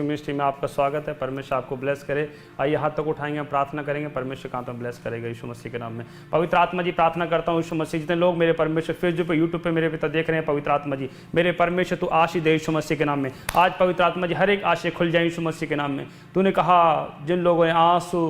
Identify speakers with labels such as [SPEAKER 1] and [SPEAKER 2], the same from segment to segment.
[SPEAKER 1] Ministry में आपका स्वागत है। परमेश्वर आपको ब्लेस करे। आइए हाथ तक उठाएंगे, हम प्रार्थना करेंगे। परमेश्वर का तो ब्लेस करेगा यीशु मसीह के नाम में। पवित्र आत्मा जी, प्रार्थना करता हूँ यीशु मसीह, जितने लोग मेरे परमेश्वर फेसबुक पे, यूट्यूब पे मेरे पिता देख रहे हैं, पवित्र आत्मा जी मेरे परमेश्वर तू आशीष दे यीशु मसीह के नाम में। आज पवित्र आत्मा जी हर एक आशय खुल जाए यीशु मसीह के नाम में। तूने कहा जिन लोगों ने आंसू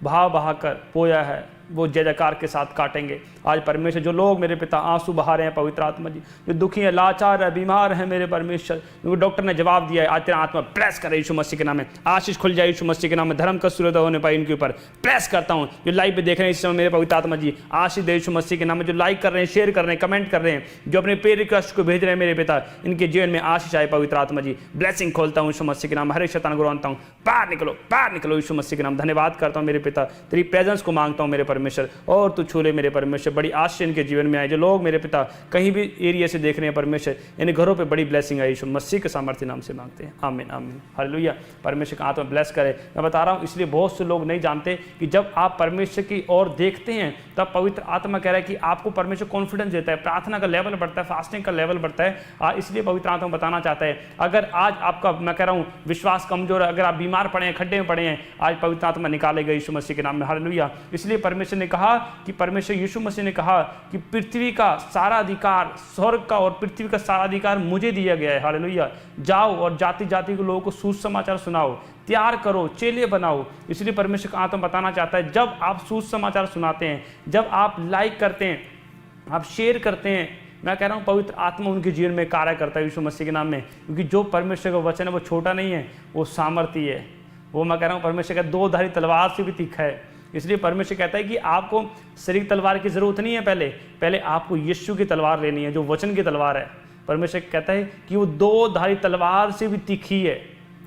[SPEAKER 1] बहा कर बोया है वो जय जयकार के साथ काटेंगे। आज परमेश्वर जो लोग मेरे पिता आंसू बहा रहे हैं, पवित्र आत्मा जी जो दुखी है, लाचार है, बीमार है मेरे परमेश्वर, क्योंकि डॉक्टर ने जवाब दिया है, आज तेरा आत्मा प्रेस करे यीशु मसीह के नाम में। आशीष खुल जाए यीशु मसीह के नाम में। धर्म का सूर्योदय होने पाए इनके ऊपर प्रेस करता हूँ। जो लाइव पे देख रहे हैं इस समय मेरे पवित्र आत्मा जी आशीष दे यीशु मसीह के नाम में। जो लाइक कर रहे हैं, शेयर कर रहे हैं, कमेंट कर रहे हैं, जो अपने प्रेयर रिक्वेस्ट को भेज रहे हैं मेरे पिता, इनके जीवन में आशीष आए पवित्र आत्मा जी। ब्लेसिंग खोलता हूँ यीशु मसीह के नाम। हर एक शैतान को रोकता हूँ, बाहर निकलो यीशु मसीह के नाम। धन्यवाद करता हूँ मेरे पिता, तेरी प्रेजेंस को मांगता हूँ मेरे परमेश्वर, और तू छूले मेरे परमेश्वर। बड़ी आशीष इनके जीवन में आए। जो लोग मेरे पिता कहीं भी एरिया से देख रहे हैं परमेश्वर, इन घरों पे बड़ी ब्लेसिंग आई यीशु मसीह के सामर्थ्य नाम से मांगते हैं, आमीन आमीन हालेलुया। परमेश्वर का आत्मा ब्लेस करे। मैं बता रहा हूँ इसलिए बहुत से लोग नहीं जानते कि जब आप परमेश्वर की ओर देखते हैं तब पवित्र आत्मा कह रहा है कि आपको परमेश्वर कॉन्फिडेंस देता है, प्रार्थना का लेवल बढ़ता है, फास्टिंग का लेवल बढ़ता है। इसलिए पवित्र आत्मा बताना चाहता है, अगर आज आपका मैं कह रहा हूँ विश्वास कमजोर है, अगर आप बीमार पड़े हैं, खड्डे में पड़े हैं, आज पवित्र आत्मा निकालेगा यीशु मसीह के नाम में, हालेलुया। इसलिए परमेश्वर ने कहा कि परमेश्वर यीशु मसीह ने कहा कि पृथ्वी का सारा अधिकार, स्वर्ग का और पृथ्वी का सारा अधिकार मुझे दिया गया है, हालेलुया। जाओ और जाति जाति के लोगों को सुसमाचार सुनाओ, तैयार करो, चेले बनाओ। इसलिए परमेश्वर का आत्मा बताना चाहता है, जब आप सुसमाचार सुनाते हैं, जब आप लाइक करते हैं, आप शेयर करते हैं, मैं कह रहा हूँ पवित्र आत्मा उनके जीवन में कार्य करता है यीशु मसीह के नाम में। क्योंकि जो परमेश्वर का वचन है वो छोटा नहीं है, वो सामर्थी है। वो मैं कह रहा हूँ परमेश्वर का दो धारी तलवार से भी तीखा है। इसलिए परमेश्वर कहता है कि आपको शरीर तलवार की जरूरत नहीं है, पहले आपको यीशु की तलवार लेनी है, जो वचन की तलवार है। परमेश्वर कहता है कि वो दो धारी तलवार से भी तीखी है।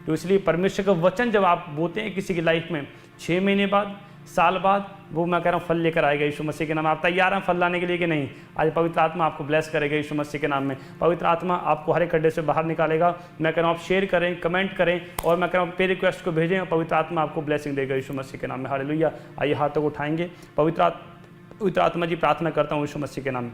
[SPEAKER 1] तो इसलिए परमेश्वर का वचन जब आप बोते हैं किसी की लाइफ में, 6 महीने बाद, साल बाद, वो मैं कह रहा हूँ फल लेकर आएगा यीशु मसीह के नाम में। आप तैयार हैं फल लाने के लिए कि नहीं? आज पवित्र आत्मा आपको ब्लेस करेगा यीशु मसीह के नाम में। पवित्र आत्मा आपको हर एक गड्ढे से बाहर निकालेगा। मैं कह रहा हूँ आप शेयर करें, कमेंट करें, और मैं कह रहा हूँ पे रिक्वेस्ट को भेजें, और पवित्र आत्मा आपको ब्लेसिंग देगा यीशु मसीह के नाम में, हालेलुया। आइए हाथों को उठाएंगे। पवित्र आत्मा जी प्रार्थना करता हूँ यीशु मसीह के नाम में।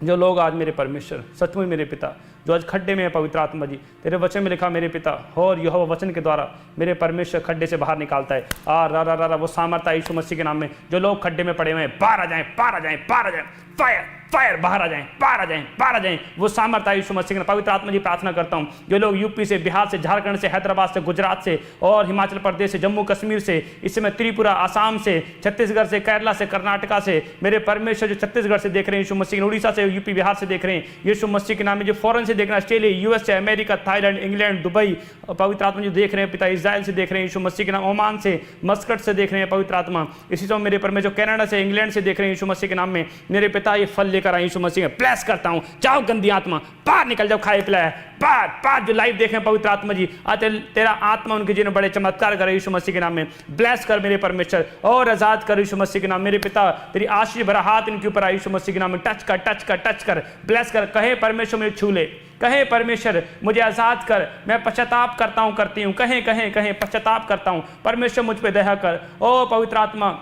[SPEAKER 1] जो लोग आज मेरे परमेश्वर सचमुच मेरे पिता जो आज खड्डे में है, पवित्र आत्मा जी तेरे वचन में लिखा मेरे पिता, और यहोवा वचन के द्वारा मेरे परमेश्वर खड्डे से बाहर निकालता है। रा वो सामर्थ्य यीशु मसीह के नाम में। जो लोग खड्डे में पड़े हुए हैं, बाहर आ जाएं, बाहर आ जाएं, बाहर आ जाएं, फायर फायर, बाहर आ जाएं, बाहर आ जाएं, बाहर आ जाएं। वो सामर्थ्य यीशु मसीह के। पवित्र आत्मा जी प्रार्थना करता हूँ, जो लोग यूपी से, बिहार से, झारखंड से, हैदराबाद से, गुजरात से और हिमाचल प्रदेश से, जम्मू कश्मीर से, इस समय त्रिपुरा, आसाम से, छत्तीसगढ़ से, केरला से, कर्नाटका से, मेरे परमेश्वर जो छत्तीसगढ़ से देख रहे हैं यीशु मसीह के, उड़ीसा से, यूपी बिहार से देख रहे हैं यीशु मसीह के नाम में, जो फॉरेन से देख रहे हैं, Australia, USA, America, Thailand, England, Dubai, पवित्र आत्मा जो देख रहे हैं पिता, इजराइल से देख रहे हैं यीशु मसीह के नाम, ओमान से, मस्कट से देख रहे हैं पवित्र आत्मा, इसी समय मेरे परमेश्वर कनाडा से, इंग्लैंड से देख रहे हैं यीशु मसीह के नाम में, मेरे पिता ये फल लेकर आए यीशु मसीह में। ब्लेस करता हूं, जाओ गंदी आत्मा बाहर निकल जाओ, खाए पिलाया बाहर। जो लाइव देख रहे हैं पवित्र आत्मा जी, आज तेरा आत्मा उनके जीवन में बड़े चमत्कार करे यीशु मसीह के नाम में। ब्लेस कर मेरे परमेश्वर, और आजाद कर यीशु मसीह के नाम। मेरे पिता तेरी आशीष भरा हाथ इनके ऊपर आए यीशु मसीह के नाम में। टच कर, टच कर, टच कर, ब्लेस कर। कहे परमेश्वर मुझे छू ले, कहे परमेश्वर मुझे आजाद कर, मैं पश्चाताप करता हूं, करती हूं, कहे पश्चाताप करता हूं, परमेश्वर मुझ पे दया कर। ओ पवित्र आत्मा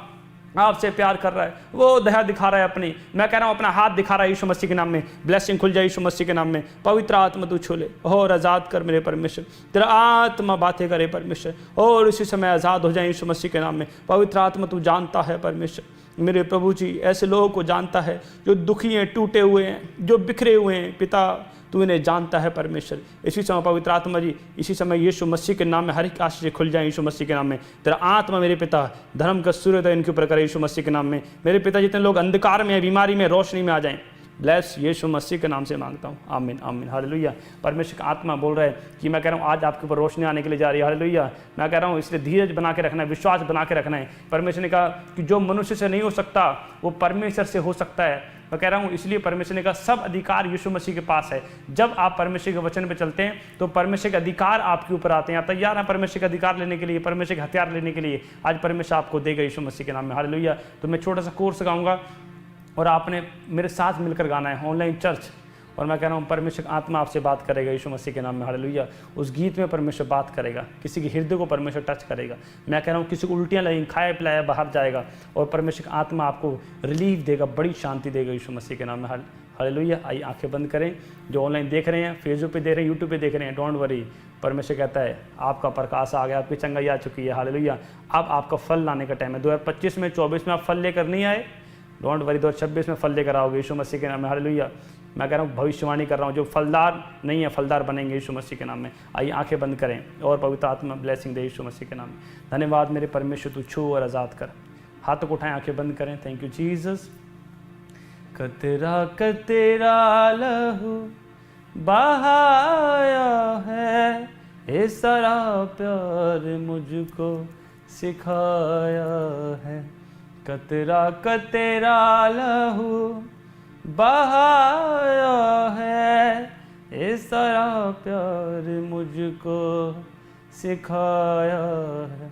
[SPEAKER 1] आपसे प्यार कर रहा है, वो दया दिखा रहा है अपनी, मैं कह रहा हूँ अपना हाथ दिखा रहा है यीशु मसीह के नाम में। ब्लेसिंग खुल जाए यीशु मसीह के नाम में। पवित्र आत्मा तू छू ले और आज़ाद कर मेरे परमेश्वर। तेरा आत्मा बातें करे परमेश्वर, और उसी समय आज़ाद हो जाए यीशु मसीह के नाम में। पवित्र आत्मा तू जानता है परमेश्वर, मेरे प्रभु जी ऐसे लोगों को जानता है जो दुखी हैं, टूटे हुए हैं, जो बिखरे हुए हैं पिता, तू इन्हें जानता है परमेश्वर। इसी समय पवित्र आत्मा जी, इसी समय यीशु मसीह के नाम में हर एक आशीष खुल जाए यीशु मसीह के नाम में। तेरा आत्मा मेरे पिता धर्म का सूर्योदय इनके ऊपर करे यीशु मसीह के नाम में। मेरे पिता जितने लोग अंधकार में, बीमारी में, रोशनी में आ जाएं, ब्लेस यीशु मसीह के नाम से मांगता हूँ, आमीन आमीन हालेलुया। परमेश्वर का आत्मा बोल रहा है कि मैं कह रहा हूँ आज आपके ऊपर रोशनी आने के लिए जा रही है, हालेलुया। मैं कह रहा हूँ इसलिए धीरज बना के रखना है, विश्वास बना के रखना है। परमेश्वर ने कहा कि जो मनुष्य से नहीं हो सकता वो परमेश्वर से हो सकता है। मैं कह रहा हूँ इसलिए परमेश्वर ने कहा सब अधिकार यीशु मसीह के पास है। जब आप परमेश्वर के वचन पे चलते हैं तो परमेश्वर के अधिकार आपके ऊपर आते हैं। आप तैयार हैं परमेश्वर के अधिकार लेने के लिए, परमेश्वर के हथियार लेने के लिए? आज परमेश्वर आपको देगा यीशु मसीह के नाम में, हालेलुया। तो मैं छोटा सा कोर्स गाऊंगा और आपने मेरे साथ मिलकर गाना है, ऑनलाइन चर्च। और मैं कह रहा हूँ परमेश्वर आत्मा आपसे बात करेगा यीशु मसीह के नाम में, हालेलुया। उस गीत में परमेश्वर बात करेगा, किसी के हृदय को परमेश्वर टच करेगा। मैं कह रहा हूँ किसी को उल्टियाँ लगेंगी, खाया पिलाया बाहर जाएगा, और परमेश्वर आत्मा आपको रिलीफ देगा, बड़ी शांति देगा यीशु मसीह के नाम में, हालेलुया। आइए आंखें बंद करें। जो ऑनलाइन देख रहे हैं, फेसबुक पे देख रहे हैं, यूट्यूब पे देख रहे हैं, डोंट वरी, परमेश्वर कहता है आपका प्रकाश आ गया, आपकी चंगाई आ चुकी है। हालेलुया। अब आपका फल लाने का टाइम है। 2025 में 24 में आप फल लेकर नहीं आए, डोंट वरी, 2026 में फल लेकर आओगे यीशु मसीह के नाम में। हालेलुया। मैं कह रहा हूँ, भविष्यवाणी कर रहा हूँ, जो फलदार नहीं है फलदार बनेंगे यीशु मसीह के नाम में। आइए आंखें बंद करें और पवित्र आत्मा ब्लेसिंग दे यीशु मसीह के नाम में। धन्यवाद मेरे परमेश्वर, तू छू और आज़ाद कर। हाथों को उठाएं, आंखें बंद करें। Thank you Jesus. कतरा कतरा लहू बहाया है, ये सारा प्यार मुझको सिखाया है। कतरा कतरा लहू बहाया है, ये सारा प्यार मुझको सिखाया है।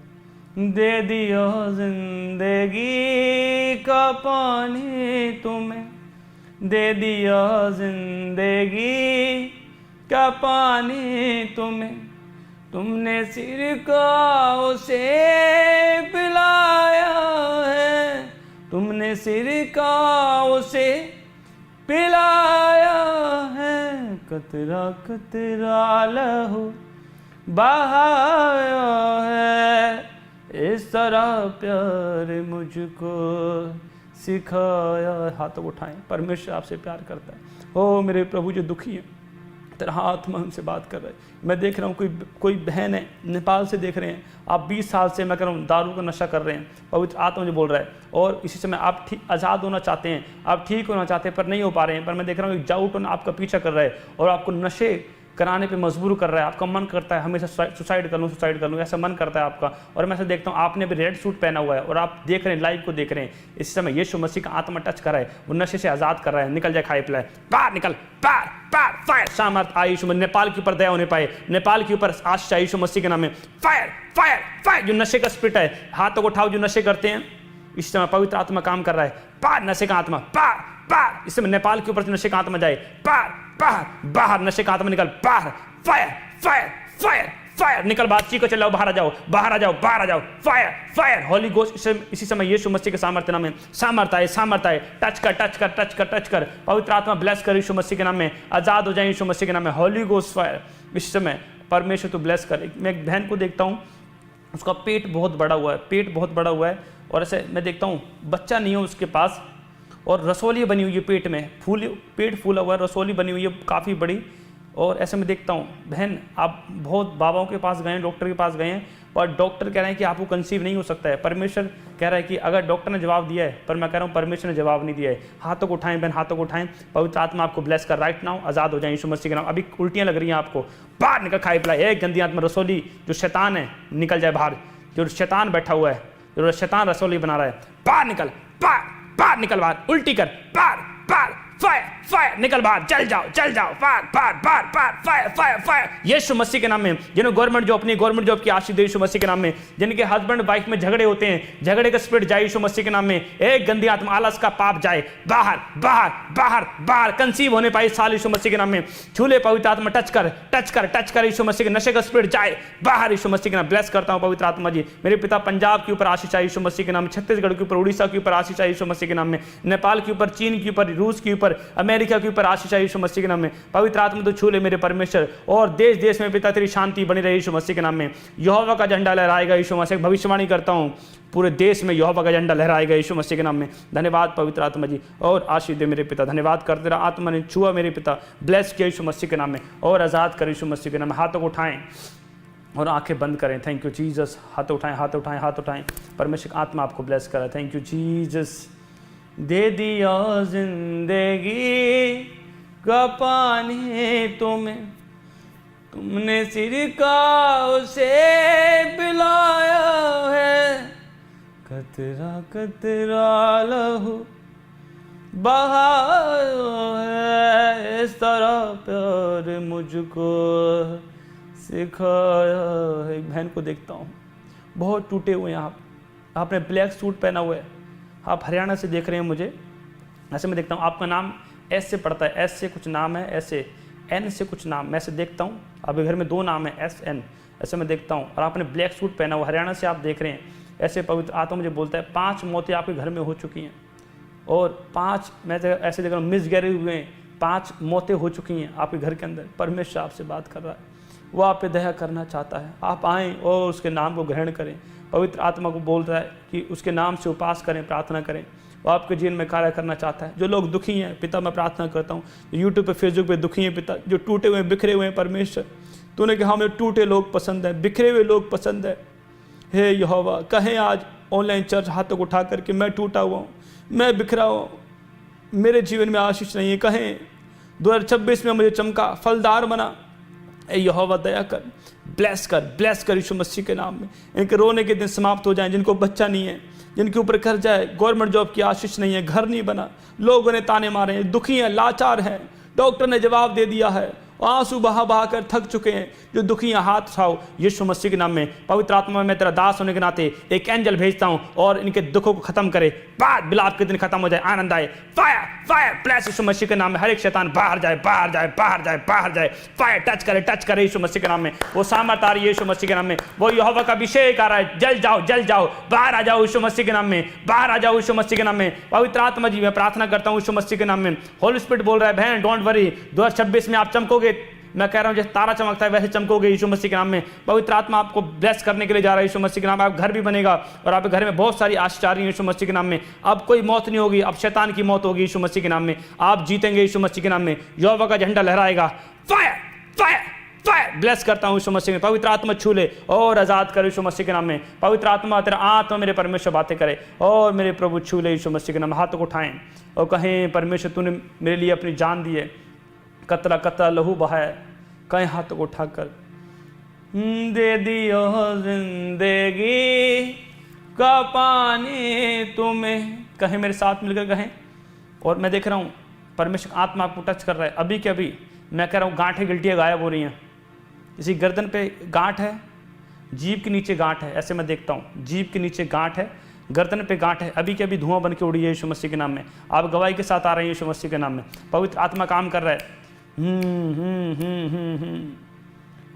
[SPEAKER 1] दे दिया जिंदगी का पानी तुम्हें, दे दिया जिंदगी का पानी तुम्हें, तुमने सिर का उसे पिलाया है, तुमने सिर का उसे पिलाया है। कतरा कतरा लहू बहाया है, इस तरह प्यार मुझको सिखाया। हाथों को उठाएं। परमेश्वर आपसे प्यार करता है। ओ मेरे प्रभु जो दुखी है, तेरा आत्मा हमसे बात कर रहा है। मैं देख रहा हूँ कोई बहन है, नेपाल से देख रहे हैं, आप 20 साल से मैं कह रहा हूँ दारू का नशा कर रहे हैं। पवित्र आत्मा मुझे बोल रहा है और इसी समय आप आज़ाद होना चाहते हैं, आप ठीक होना चाहते हैं पर नहीं हो पा रहे हैं। पर मैं देख रहा हूँ एक डाउट आपका पीछा कर रहा है और आपको नशे कराने पे मजबूर कर रहा है। आपका मन करता है हमेशा सुसाइड कर लूँ, ऐसा मन करता है आपका। और मैं ऐसा देखता हूँ आपने भी रेड सूट पहना हुआ है और आप देख रहे हैं, लाइव को देख रहे हैं। इस समय यीशु मसीह का आत्मा टच कर रहा है, वो नशे से आज़ाद कर रहा है। निकल जाए, खाए पिलाए, बाहर निकल, बाहर बाहर, फायर, सामर्थ आई यीशु मसीह। नेपाल के ऊपर दया होने पाए, नेपाल के ऊपर आशीष आई यीशु मसीह के नाम में। Fire fire fire. जो नशे का स्पिरिट है, हाथों को उठाओ जो नशे करते हैं। इस समय पवित्र आत्मा काम कर रहा है। बाहर नशे का आत्मा, बाहर बाहर। इस समय नेपाल के ऊपर से नशे का आत्मा जाए, बाहर बाहर बाहर। नशे का आत्मा निकल, बाहर। Fire fire fire fire. निकल, बाहर चीको चलाओ, बाहर आ जाओ, बाहर आ जाओ, बाहर आ जाओ। Fire fire. होली गोस्ट इसी समय यीशु मसीह के सामर्थ्य नाम में सामर्थ आए, सामर्थ आए। टच कर टच कर टच कर टच कर। पवित्र आत्मा ब्लेस कर यीशु मसीह के नाम में। आजाद हो जाए यीशु मसीह के नाम में। Holi ghost fire. इस समय परमेश्वर तो ब्लेस कर। मैं एक बहन को देखता हूँ, उसका पेट बहुत बड़ा हुआ है, पेट बहुत बड़ा हुआ है और ऐसे मैं देखता हूँ बच्चा नहीं है उसके पास और रसोली बनी हुई है पेट में, पेट फूला हुआ है, रसोली बनी हुई है काफ़ी बड़ी। और ऐसे मैं देखता हूँ बहन, आप बहुत बाबाओं के पास गए हैं, डॉक्टर के पास गए हैं और डॉक्टर कह रहे हैं कि आपको कंसीव नहीं हो सकता है। परमेश्वर कह रहा है कि अगर डॉक्टर ने जवाब दिया है, पर मैं कह रहा हूँ परमेश्वर ने जवाब नहीं दिया है। हाथों को उठाएं बहन, हाथों को उठाएं। पवित्र आत्मा आपको ब्लेस कर राइट नाउ। आज़ाद हो जाए यीशु मसीह के नाम। अभी उल्टियाँ लग रही हैं आपको, बाहर निकल, खाए पिलाए। एक गंदी आत्मा रसोली, जो शैतान है निकल जाए बाहर। जो शैतान बैठा हुआ है, जो शैतान रसोली बना रहा है, बाहर निकल, बाहर बाहर निकल, बाहर उल्टी कर, बाहर बाहर। Fire fire. निकल बाहर, चल जाओ चल जाओ, बाहर बाहर बाहर बाहर। Fire fire fire. यीशु मसीह के नाम में। जिन्हें गवर्नमेंट जॉब, अपनी गवर्नमेंट जॉब की आशीष दे यीशु मसीह के नाम में। जिनके हस्बैंड वाइफ में झगड़े होते हैं, झगड़े का स्पिरिट जाए यीशु मसीह के नाम में। एक गंदी आत्मा आलस का पाप जाए, बाहर बाहर बाहर बाहर। कंसीव होने पाए साल यीशु मसीह के नाम में। छूले पवित्र आत्मा, टच कर टच कर टच कर यीशु मसीह के। नशे का स्पिरिट जाए बाहर यीशु मसीह के नाम। ब्लेस करता हूँ पवित्र आत्मा जी। मेरे पिता पंजाब के ऊपर आशीष आई यीशु मसीह के नाम। छत्तीसगढ़ के ऊपर, उड़ीसा के ऊपर आशीष आई यीशु मसीह के नाम में। नेपाल के ऊपर, चीन के ऊपर, रूस के ऊपर, अमेरिका के ऊपर आशीष आई यीशु मसीह के नाम में। पवित्र आत्मा तो छू ले मेरे परमेश्वर। और देश देश में पिता तेरी शांति बनी रहे यीशु मसीह के नाम में। यहोवा का झंडा लहराएगा यीशु मसीह। भविष्यवाणी करता हूँ पूरे देश में यहोवा का झंडा लहराएगा यीशु मसीह के नाम में। धन्यवाद पवित्र आत्मा जी, और आशीष दे मेरे पिता। धन्यवाद कर, तेरा आत्मा ने छुआ मेरे पिता। ब्लेस किया यीशु मसीह के नाम में और आज़ाद कर यीशु मसीह के नाम में। हाथों को उठाएं और आंखें बंद करें। Thank you Jesus. हाथ उठाएं, हाथ उठाएं, हाथ उठाएं। परमेश्वर आत्मा आपको ब्लेस करे। Thank you Jesus. दे दिया जिंदगी का पानी तुम्हें, तुमने सिर का उसे पिलाया है। कतरा कतरा लहू बहाया है, इस तरह प्यार मुझको सिखाया है। एक बहन को देखता हूँ, बहुत टूटे हुए हैं आप, आपने ब्लैक सूट पहना हुआ है, आप हरियाणा से देख रहे हैं मुझे। ऐसे मैं देखता हूँ आपका नाम एस से पड़ता है, एस से कुछ नाम है, ऐसे एन से कुछ नाम, मैं ऐसे देखता हूँ आपके घर में 2 नाम है एस एन, ऐसे मैं देखता हूँ। और आपने ब्लैक सूट पहना हुआ, हरियाणा से आप देख रहे हैं। ऐसे पवित्र आत्मा मुझे बोलता है 5 मौतें आपके घर में हो चुकी हैं और 5 मैं ऐसे देख रहा हूँ मिसगैरेज हुए हैं, 5 मौतें हो चुकी हैं आपके घर के अंदर, परमेश्वर आपसे बात कर रहा है, वो आप पे दया करना चाहता है। आप आएँ और उसके नाम को ग्रहण करें। पवित्र आत्मा को बोल रहा है कि उसके नाम से उपास करें, प्रार्थना करें, वो आपके जीवन में कार्य करना चाहता है। जो लोग दुखी हैं पिता, मैं प्रार्थना करता हूँ, जो यूट्यूब पे फेसबुक पे दुखी हैं पिता, जो टूटे हुए बिखरे हुए हैं परमेश्वर, तूने कहा हमें टूटे लोग पसंद है, बिखरे हुए लोग पसंद है। हे यहोवा, कहें आज ऑनलाइन चर्च हाथों को उठा करके, मैं टूटा हुआ हूँ, मैं बिखरा हुआ हूँ, मेरे जीवन में आशीष नहीं है। कहें 2026 में मुझे चमका, फलदार बना। ए यहोवा दया कर, ब्लेस कर यीशु मसीह के नाम में। इनके रोने के दिन समाप्त हो जाएं, जिनको बच्चा नहीं है, जिनके ऊपर कर्जा है, गवर्नमेंट जॉब की आशीष नहीं है, घर नहीं बना, लोगों ने ताने मारे हैं, दुखी हैं, लाचार हैं, डॉक्टर ने जवाब दे दिया है, आंसू बहा बहा कर थक चुके हैं, जो दुखी हैं हाथ उठाओ यीशु मसीह के नाम में। पवित्र आत्मा, मैं तेरा दास होने के नाते एक एंजल भेजता हूं और इनके दुखों को खत्म करे, बाद बिलाप के दिन खत्म हो जाए, आनंद आए। फायर फायर ब्लेस यीशु मसीह के नाम में। हर एक शैतान बाहर जाए, बाहर जाए, बाहर जाए, बाहर जाए। फायर टच करे यीशु मसीह के नाम में। वो सामर्थ आ रही है यीशु मसीह के नाम में। वो यहोवा का अभिषेक आ रहा है, जल जाओ, बाहर आ जाओ यीशु मसीह के नाम में, बाहर आ जाओ यीशु मसीह के नाम में। पवित्र आत्मा जी, मैं प्रार्थना करता हूं यीशु मसीह के नाम में। होली स्पिरिट बोल रहा है, बहन डोंट वरी, 2026 में आप चमकोगे। मैं कह रहा हूं जैसे तारा चमकता है वैसे चमकोगे यीशु मसीह के नाम में। पवित्र आत्मा आपको ब्लेस करने के लिए जा रहा है यीशु मसीह के नाम में। आप घर भी बनेगा और आपके घर में बहुत सारी आशीष आ रही है यीशु मसीह के नाम में। अब कोई मौत नहीं होगी, अब शैतान की मौत होगी यीशु मसीह के नाम में। आप जीतेंगे यीशु मसीह के नाम में। यहोवा का झंडा लहराएगा। फायर फायर फायर ब्लेस करता हूं यीशु मसीह में। पवित्र आत्मा छू ले और आजाद कर यीशु मसीह के नाम में। पवित्र आत्मा, तेरा आत्मा मेरे परमेश्वर बातें करे और मेरे प्रभु छू ले यीशु मसीह के नाम। हाथों को उठाएं और कहें, परमेश्वर तूने मेरे लिए अपनी जान दी है, कतरा कतरा लहू बहाया। कहें हाथों को उठाकर, दे दियो जिंदगी का पानी तुम्हें। कहें मेरे साथ मिलकर कहें। और मैं देख रहा हूँ परमेश्वर आत्मा आपको टच कर रहा है। अभी के अभी मैं कह रहा हूँ गांठें गिल्टियाँ गायब हो रही हैं। इसी गर्दन पे गांठ है, जीभ के नीचे गांठ है, ऐसे मैं देखता हूँ। जीभ के नीचे गांठ है, गर्दन पे गांठ है। अभी के अभी धुआं बन के उड़ी है यीशु मसीह के नाम में। आप गवाही के साथ आ रहे हैं यीशु मसीह के नाम में। पवित्र आत्मा काम कर रहा है।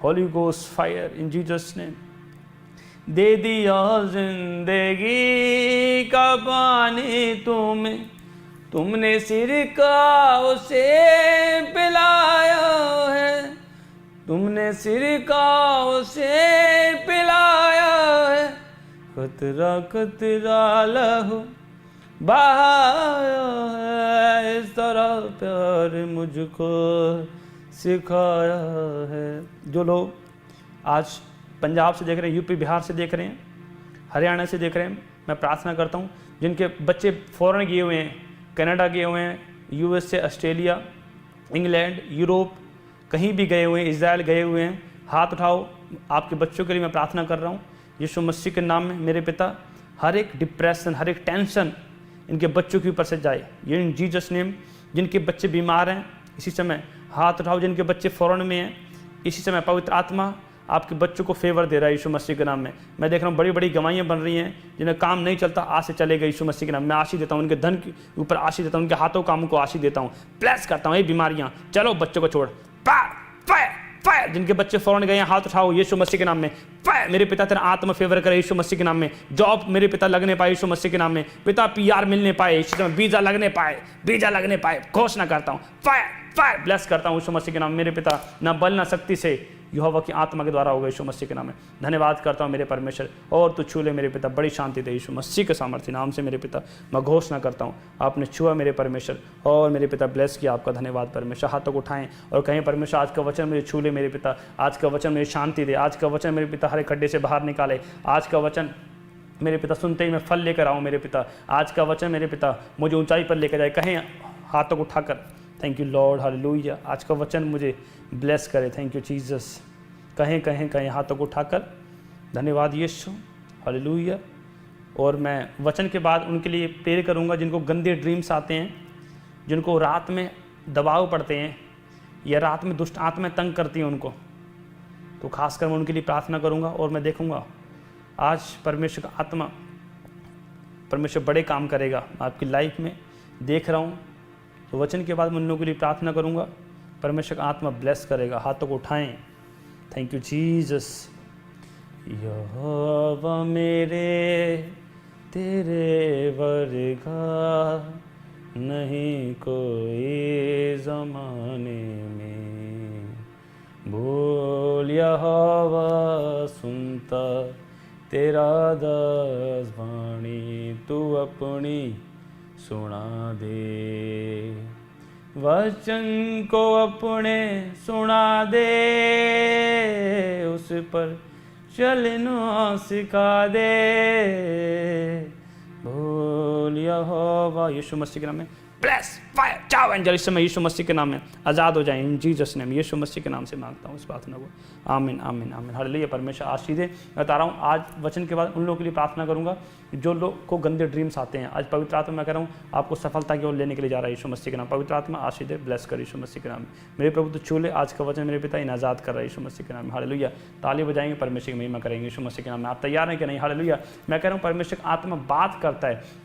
[SPEAKER 1] Holy ghost fire in Jesus name. दे दिया जिंदगी का पानी तुम्हें, तुमने सिरका उसे पिलाया है, तुमने सिरका उसे पिलाया है। कतरा कतरा लहू बहाया है, इस तरह प्यार मुझको सिखाया है। जो लोग आज पंजाब से देख रहे हैं, यूपी बिहार से देख रहे हैं, हरियाणा से देख रहे हैं, मैं प्रार्थना करता हूँ जिनके बच्चे फॉरेन गए हुए हैं, कनाडा गए हुए हैं, यूएस से ऑस्ट्रेलिया, इंग्लैंड, यूरोप, कहीं भी गए हुए हैं, इजराइल गए हुए हैं, हाथ उठाओ। आपके बच्चों के लिए मैं प्रार्थना कर रहा हूँ यीशु मसीह के नाम में। मेरे पिता, हर एक डिप्रेशन, हर एक टेंशन इनके बच्चों के ऊपर से जाए, ये इन जीसस नेम। जिनके बच्चे बीमार हैं इसी समय हाथ उठाओ। जिनके बच्चे फॉरेन में हैं इसी समय पवित्र आत्मा आपके बच्चों को फेवर दे रहा है यीशु मसीह के नाम में। मैं देख रहा हूँ बड़ी बड़ी गवाहियाँ बन रही हैं, जिन्हें काम नहीं चलता आज से चलेगा यीशु मसीह के नाम। मैं आशीष देता हूँ, उनके धन के ऊपर आशीष देता हूँ, उनके हाथों कामों को आशीष देता हूँ, ब्लेस करता हूँ। ये बीमारियाँ चलो बच्चों को छोड़। फायर, जिनके बच्चे फौरन गए हैं हाथ उठाओ यीशु मसीह के नाम में। फायर, मेरे पिता तेरा आत्मा फेवर करे यीशु मसीह के नाम में। जॉब मेरे पिता लगने पाए यीशु मसीह के नाम में। पिता पीआर मिलने पाए यीशु में, वीजा लगने पाए, घोषणा करता हूँ। फायर ब्लेस करता हूँ यीशु मसीह के नाम। मेरे पिता ना बल ना शक्ति से, यहोवा की आत्मा के द्वारा होगा यीशु मसीह के नाम में। धन्यवाद करता हूँ मेरे परमेश्वर, और तू छू ले मेरे पिता, बड़ी शांति दे यीशु मसीह के सामर्थ्य नाम से। मेरे पिता मैं घोषणा करता हूँ आपने छुआ मेरे परमेश्वर, और मेरे पिता ब्लेस किया। आपका धन्यवाद परमेश्वर। हाथों को उठाएं और कहें, परमेश्वर आज का वचन मुझे छू ले मेरे पिता, आज का वचन मुझे शांति दे, आज का वचन मेरे पिता हर एक खड्डे से बाहर निकाले, आज का वचन मेरे पिता सुनते ही मैं फल लेकर आऊँ मेरे पिता, आज का वचन मेरे पिता मुझे ऊंचाई पर लेकर जाए। कहें हाथों को उठाकर, थैंक यू लॉर्ड, हालेलुया। आज का वचन मुझे ब्लेस करे, थैंक यू जीसस। कहें हाथों को उठाकर, धन्यवाद यीशु, हालेलुया। और मैं वचन के बाद उनके लिए प्रेयर करूंगा जिनको गंदे ड्रीम्स आते हैं, जिनको रात में दबाव पड़ते हैं या रात में दुष्ट आत्माएं तंग करती हैं उनको, तो खासकर मैं उनके लिए प्रार्थना करूंगा। और मैं देखूंगा आज परमेश्वर का आत्मा, परमेश्वर बड़े काम करेगा आपकी लाइफ में, देख रहा हूँ। तो वचन के बाद मैं उन लोगों के लिए प्रार्थना करूंगा, परमेश्वर का आत्मा ब्लेस करेगा। हाथों को उठाएं, थैंक यू जीसस। यहोवा मेरे तेरे वर्गा नहीं कोई ज़माने में। बोल यहोवा सुनता तेरा दास वाणी, तू अपनी सुना दे। वचन को अपने सुना दे, उस पर चलना सिखा दे। बोल यहोवा, यीशु मसीह के नाम में ब्लेस फायर चाव एंजल इस समय यीशु मसीह के नाम में आज़ाद हो जाए इन जीसस नेम। यीशु मसीह के नाम से मांगता हूँ इस प्रार्थना को, आमीन आमीन आमीन। हालेलुया। परमेश्वर आशीष दे। मैं बता रहा हूँ आज वचन के बाद उन लोगों के लिए प्रार्थना करूँगा जो लोग को गंदे ड्रीम्स आते हैं। आज पवित्र आत्मा मैं कह रहा हूँ आपको सफलता की ओर लेने के लिए जा रहा है यीशु मसीह के नाम। पवित्र आत्मा आशीष दे, ब्लेस कर यीशु मसीह के नाम में। मेरे प्रभु तो छू ले, आज का वचन मेरे पिता इन आज़ाद कर रहा है यीशु मसीह के नाम में। हालेलुया। ताली बजाएंगे, परमेश्वर की महिमा करेंगे यीशु मसीह के नाम में। आप तैयार हैं कि नहीं? हालेलुया। मैं कह रहा हूँ परमेश्वर की आत्मा बात करता है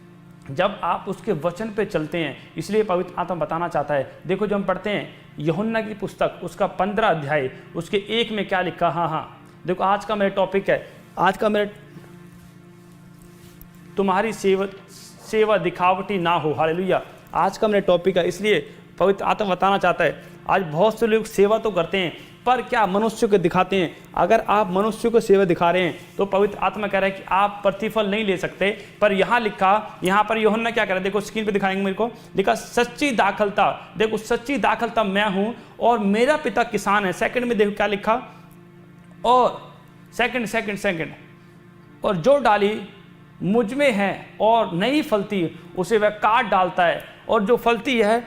[SPEAKER 1] जब आप उसके वचन पे चलते हैं, इसलिए पवित्र आत्मा बताना चाहता है। देखो जब हम पढ़ते हैं यूहन्ना की पुस्तक उसका 15 अध्याय उसके 1 में क्या लिखा। हाँ, देखो आज का मेरा टॉपिक है, आज का मेरा तुम्हारी सेवा दिखावटी ना हो। हालेलुया। आज का मेरा टॉपिक है, इसलिए पवित्र आत्मा बताना चाहता है आज बहुत से लोग सेवा तो करते हैं पर क्या मनुष्य को दिखाते हैं। अगर आप मनुष्य को सेवा दिखा रहे हैं तो पवित्र आत्मा कह रहा है कि आप प्रतिफल नहीं ले सकते। पर यहाँ लिखा, यहाँ पर यूहन्ना क्या कह रहा है, देखो स्क्रीन पे दिखाएंगे मेरे को, लिखा सच्ची दाखलता। देखो सच्ची दाखलता मैं हूँ और मेरा पिता किसान है। सेकंड में देखो क्या लिखा, और सेकंड और जो डाली मुझ में है और नहीं फलती उसे वह काट डालता है, और जो फलती है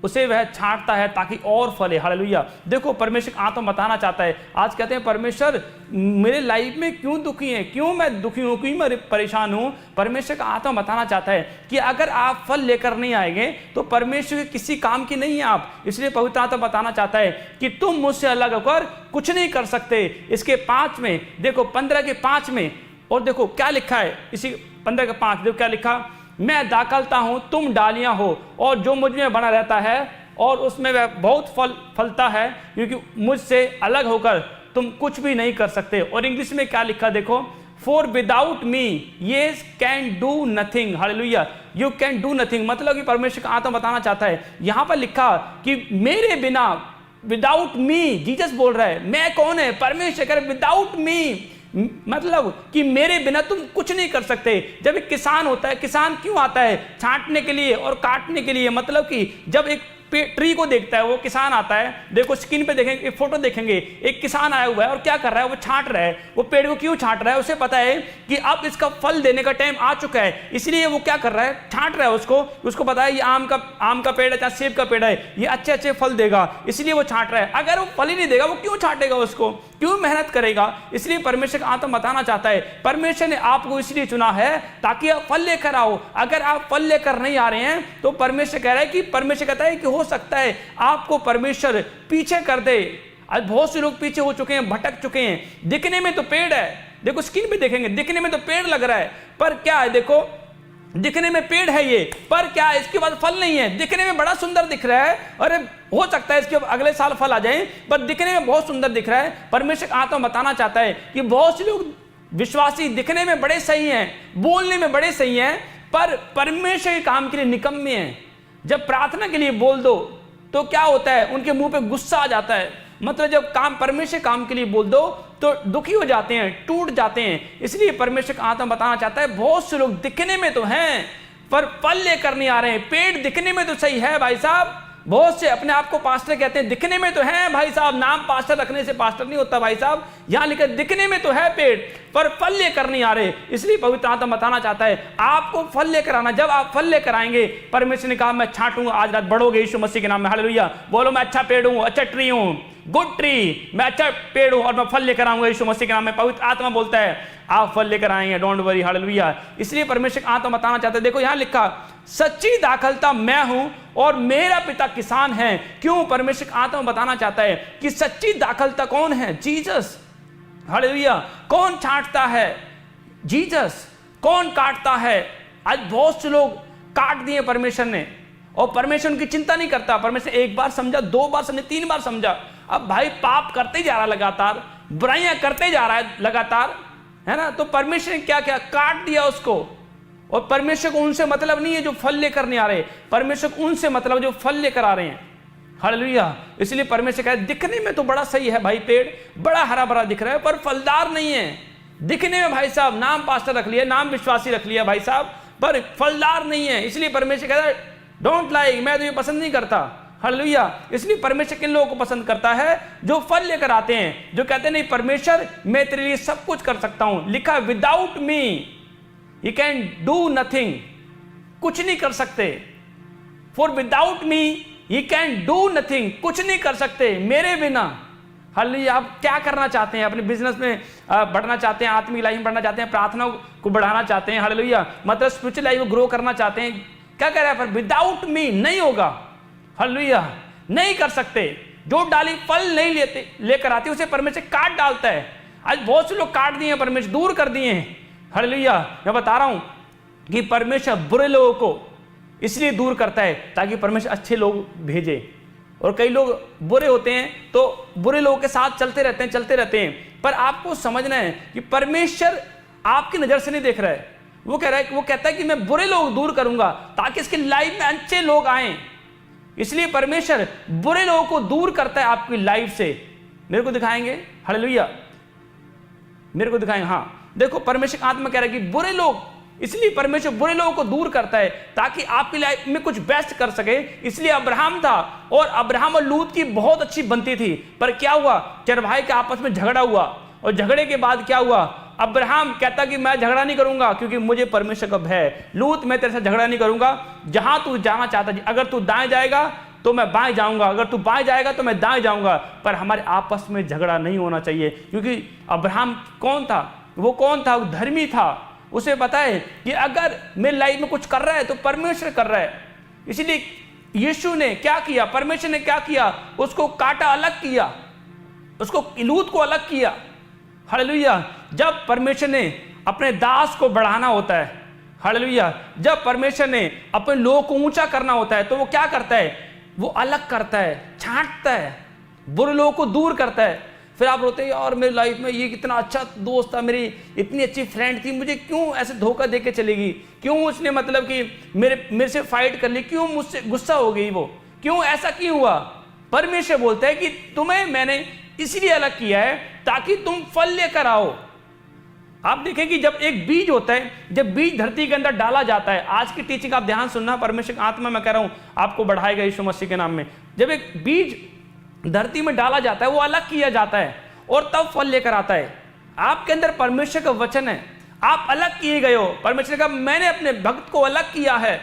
[SPEAKER 1] उसे वह छांटता है ताकि और फले। हालेलुया। देखो परमेश्वर आत्मा बताना चाहता है आज, कहते हैं परमेश्वर मेरे लाइफ में क्यों दुखी है, क्यों मैं दुखी हूँ, क्यों मैं परेशान हूँ। परमेश्वर का आत्मा बताना चाहता है कि अगर आप फल लेकर नहीं आएंगे तो परमेश्वर के किसी काम की नहीं है आप। इसलिए पवित्र आत्मा बताना चाहता है कि तुम मुझसे अलग होकर कुछ नहीं कर सकते। इसके 5 में देखो, 15 के 5 में, और देखो क्या लिखा है इसी 15 के 5, देखो क्या लिखा, मैं दाखलता हूं तुम डालियां हो, और जो मुझ में बना रहता है और उसमें वह बहुत फलता है, क्योंकि मुझसे अलग होकर तुम कुछ भी नहीं कर सकते। और इंग्लिश में क्या लिखा देखो, फॉर विदाउट मी ये can do nothing. Hallelujah. You can do nothing, मतलब कि परमेश्वर का आत्मा बताना चाहता है यहां पर लिखा कि मेरे बिना, विदाउट मी, जीसस बोल रहा है मैं कौन है, परमेश्वर कह रहा है विदाउट मी, मतलब कि मेरे बिना तुम कुछ नहीं कर सकते। जब एक किसान होता है, किसान क्यों आता है, छांटने के लिए और काटने के लिए। मतलब कि जब एक ट्री को देखता है वो किसान आता है, देखो स्क्रीन पे देखेंगे, एक फोटो देखेंगे, एक किसान आया हुआ है और क्या कर रहा है, वो छांट रहा है। वो पेड़ को क्यों छांट रहा है, उसे पता है कि अब इसका फल देने का टाइम आ चुका है, इसलिए वो क्या कर रहा है, छांट रहा है उसको पता है ये आम का पेड़ है चाहे सेब का पेड़ है, ये अच्छे अच्छे फल देगा, इसलिए वो छांट रहा है। अगर वो फल ही नहीं देगा वो क्यों छांटेगा, उसको क्यों मेहनत करेगा। इसलिए परमेश्वर का आत्मा बताना चाहता है परमेश्वर ने आपको इसलिए चुना है ताकि आप फल लेकर आओ। अगर आप फल लेकर नहीं आ रहे हैं तो परमेश्वर कह रहा है कि, परमेश्वर कहता है कि हो सकता है आपको परमेश्वर पीछे कर दे। आज बहुत से लोग पीछे हो चुके हैं, भटक चुके हैं। दिखने में तो पेड़ है, देखो स्क्रीन पे देखेंगे, दिखने में तो पेड़ लग रहा है, पर क्या है, देखो दिखने में पेड़ है ये, पर क्या है इसके बाद फल नहीं है। दिखने में बड़ा सुंदर दिख रहा है, अरे हो सकता है इसके अगले साल फल आ जाए, पर दिखने में बहुत सुंदर दिख रहा है। परमेश्वर आत्मा बताना चाहता है कि बहुत से लोग विश्वासी दिखने में बड़े सही हैं, बोलने में बड़े सही हैं, पर परमेश्वर के काम के लिए निकम्मे हैं। जब प्रार्थना के लिए बोल दो तो क्या होता है, उनके मुंह पे गुस्सा आ जाता है। मतलब जब काम परमेश्वर काम के लिए बोल दो तो दुखी हो जाते हैं, टूट जाते हैं। इसलिए परमेश्वर का आत्मा बताना चाहता है बहुत से लोग दिखने में तो हैं पर फल लेकर नहीं आ रहे हैं। पेड़ दिखने में तो सही है भाई साहब, बहुत से अपने आप को पास्टर कहते हैं, दिखने में तो है भाई साहब, नाम पास्टर रखने से पास्टर नहीं होता भाई साहब। यहां लिखा दिखने में तो है पेड़ पर फल लेकर नहीं आ रहे। इसलिए पवित्र आत्मा बताना चाहता है आपको फल लेकर आना। जब आप फल लेकर आएंगे, परमेश्वर ने कहा मैं छांटूंगा, आज रात बढ़ोगे यीशु मसीह के नाम में। हालेलुया। बोलो मैं अच्छा पेड़ हूं, अच्छा ट्री हूं, गुड ट्री, मैं अच्छा पेड़ हूं और मैं फल लेकर आऊंगा यीशु मसीह के नाम में। पवित्र आत्मा बोलता है आप फल लेकर आएंगे, डोंट वरी। हालेलुया। इसलिए परमेश्वर आत्मा बताना चाहता है, देखो यहां लिखा सच्ची दाखलता मैं हूं और मेरा पिता किसान है। क्यों परमेश्वर आत्मा बताना चाहता है कि सच्ची दाखलता कौन है, जीसस। हालेलुया। कौन छांटता है, जीसस। कौन काटता है, आज बहुत से लोग काट दिए परमेश्वर ने, और परमेश्वर उनकी चिंता नहीं करता। परमेश्वर एक बार समझा, 2 बार समझा, 3 बार समझा, अब भाई पाप करते जा रहा लगातार, बुराइयां करते जा रहा है लगातार, है ना। तो परमेश्वर ने क्या किया, काट दिया उसको, और परमेश्वर को उनसे मतलब नहीं है जो फल लेकर नहीं आ रहे, परमेश्वर को उनसे मतलब जो फल लेकर आ रहे हैं। हालेलुया। इसलिए परमेश्वर कहते दिखने में तो बड़ा सही है भाई, पेड़ बड़ा हरा भरा दिख रहा है पर फलदार नहीं है। दिखने में भाई साहब नाम पास्टर रख लिया, नाम विश्वासी रख लिया भाई साहब, पर फलदार नहीं है। इसलिए परमेश्वर कहता है डोंट लाइक, मैं तो ये पसंद नहीं करता। हालेलुया। इसलिए परमेश्वर किन लोगों को पसंद करता है? जो फल लेकर आते हैं, जो कहते हैं नहीं परमेश्वर मैं तेरे लिए सब कुछ कर सकता हूं। लिखा without me you can do nothing, कुछ नहीं कर सकते। For without me you can do nothing, कुछ नहीं कर सकते मेरे बिना। हालेलुया। आप क्या करना चाहते हैं? अपने बिजनेस में बढ़ना चाहते हैं, आत्मिक लाइफ में बढ़ना चाहते हैं, प्रार्थना को बढ़ाना चाहते हैं, हालेलुया, मतलब स्पिरिचुअल लाइफ को ग्रो करना चाहते हैं, क्या कह रहा है? पर विदाउट मी नहीं होगा। हालेलुया। नहीं कर सकते। जो डाली फल नहीं लेकर आती उसे परमेश्वर काट डालता है। आज बहुत से लोग काट दिए हैं, परमेश्वर दूर कर दिए हैं। हालेलुया। मैं बता रहा हूं कि परमेश्वर बुरे लोगों को इसलिए दूर करता है ताकि परमेश्वर अच्छे लोग भेजे। और कई लोग बुरे होते हैं तो बुरे लोगों के साथ चलते रहते हैं, पर आपको समझना है कि परमेश्वर आपकी नजर से नहीं देख रहा है। वो कहता है कि मैं बुरे लोग दूर करूंगा ताकि इसकी लाइफ में अच्छे लोग आए। इसलिए परमेश्वर बुरे लोगों को दूर करता है आपकी लाइफ से। मेरे को दिखाएंगे? हालेलुया। मेरे को दिखाएंगे? हाँ, देखो परमेश्वर आत्मा कह रहा है कि बुरे लोग, इसलिए परमेश्वर बुरे लोगों को दूर करता है ताकि आपकी लाइफ में कुछ बेस्ट कर सके। इसलिए अब्राहम था और अब्राहम और लूत की बहुत अच्छी बनती थी, पर क्या हुआ? चार भाई के आपस में झगड़ा हुआ और झगड़े के बाद क्या हुआ? अब्राहम कहता कि मैं झगड़ा नहीं करूंगा क्योंकि मुझे परमेश्वर का भय है। लूत मैं तेरे साथ झगड़ा नहीं करूंगा, जहां तू जाना चाहता, अगर तू दाएं जाएगा तो मैं बाएं जाऊंगा, अगर तू बाएं जाएगा तो मैं दाएं जाऊंगा, पर हमारे आपस में झगड़ा नहीं होना चाहिए। क्योंकि अब्राहम कौन था? वो कौन था? वो धर्मी था। उसे पता है कि अगर मेरी लाइफ में कुछ कर रहा है तो परमेश्वर कर रहा है। इसलिए यीशु ने क्या किया? परमेश्वर ने क्या किया? उसको काटा, अलग किया, उसको लूत को अलग किया। हालेलुया। जब परमेश्वर ने अपने दास को बढ़ाना होता है, हालेलुया, जब परमेश्वर ने अपने लोगों को ऊंचा करना होता है तो वो क्या करता है? वो अलग करता है, छांटता है, बुरे लोगों को दूर करता है। फिर आप रोते हैं यार मेरी लाइफ में ये कितना अच्छा दोस्त था, मेरी इतनी अच्छी फ्रेंड थी, मुझे क्यों ऐसे धोखा दे के चलेगी? क्यों उसने मतलब कि मेरे से फाइट कर ली? क्यों मुझसे गुस्सा हो गई वो? क्यों ऐसा क्यों हुआ? परमेश्वर बोलता है कि तुम्हें मैंने इसलिए अलग किया है ताकि तुम फल लेकर आओ। आप देखें कि जब एक बीज होता है, जब बीज धरती के अंदर डाला जाता है, आज की टीचिंग आप ध्यान सुनना, परमेश्वर की आत्मा मैं कह रहा हूं आपको बढ़ाएगा यीशु मसीह के नाम में। जब एक बीज धरती में डाला जाता है, वो अलग किया जाता है और तब फल लेकर आता है। आपके अंदर परमेश्वर का वचन है, आप अलग किए गए हो। परमेश्वर का मैंने अपने भक्त को अलग किया है।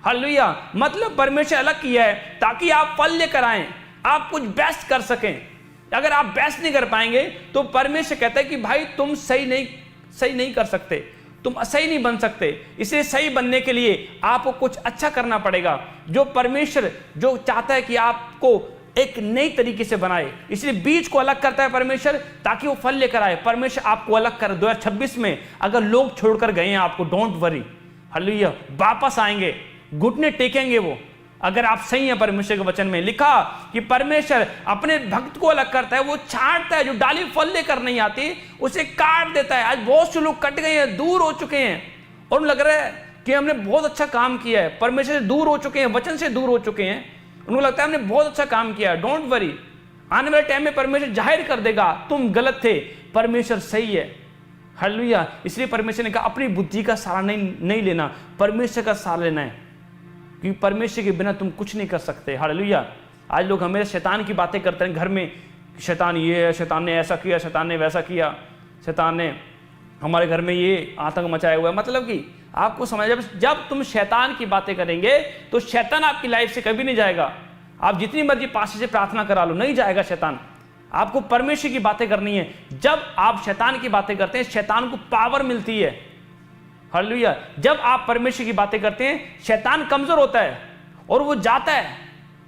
[SPEAKER 1] हालेलुया। मतलब परमेश्वर अलग किया है ताकि आप फल लेकर आए, आप कुछ बेस्ट कर सकें। अगर आप बेस्ट नहीं कर पाएंगे तो परमेश्वर कहता है कि भाई तुम सही नहीं कर सकते, तुम सही नहीं बन सकते। इसलिए सही बनने के लिए आपको कुछ अच्छा करना पड़ेगा। जो परमेश्वर जो चाहता है कि आपको एक नई तरीके से बनाए, इसलिए बीज को अलग करता है परमेश्वर ताकि वो फल लेकर आए। परमेश्वर आपको अलग कर 2026 में अगर लोग छोड़कर गए हैं आपको, डोंट वरी, हालेलुया, वापस आएंगे, घुटने टेकेंगे वो, अगर आप सही हैं परमेश्वर के वचन में। लिखा कि परमेश्वर अपने भक्त को अलग करता है, वो छांटता है, जो डाली फल लेकर नहीं आती उसे काट देता है। आज बहुत से लोग कट गए हैं, दूर हो चुके हैं और लग रहा है कि हमने बहुत अच्छा काम किया है, परमेश्वर से दूर हो चुके हैं, वचन से दूर हो चुके हैं, उनको लगता है हमने बहुत अच्छा काम किया। डोंट वरी, आने वाले टाइम में परमेश्वर जाहिर कर देगा तुम गलत थे, परमेश्वर सही है। हालेलुया। इसलिए परमेश्वर ने कहा अपनी बुद्धि का सहारा नहीं लेना, परमेश्वर का सहारा लेना है, क्योंकि परमेश्वर के बिना तुम कुछ नहीं कर सकते। हालेलुया। आज लोग हमेशा शैतान की बातें करते हैं घर में, शैतान ये है, शैतान ने ऐसा किया, शैतान ने वैसा किया, शैतान ने हमारे घर में ये आतंक मचाया हुआ है। मतलब कि आपको समझ, जब तुम शैतान की बातें करेंगे तो शैतान आपकी लाइफ से कभी नहीं जाएगा। आप जितनी मर्जी पास से प्रार्थना करा लो, नहीं जाएगा शैतान। आपको परमेश्वर की बातें करनी है। जब आप शैतान की बातें करते हैं, शैतान को पावर मिलती है। हालेलुया। जब आप परमेश्वर की बातें करते हैं, शैतान कमजोर होता है और वो जाता है।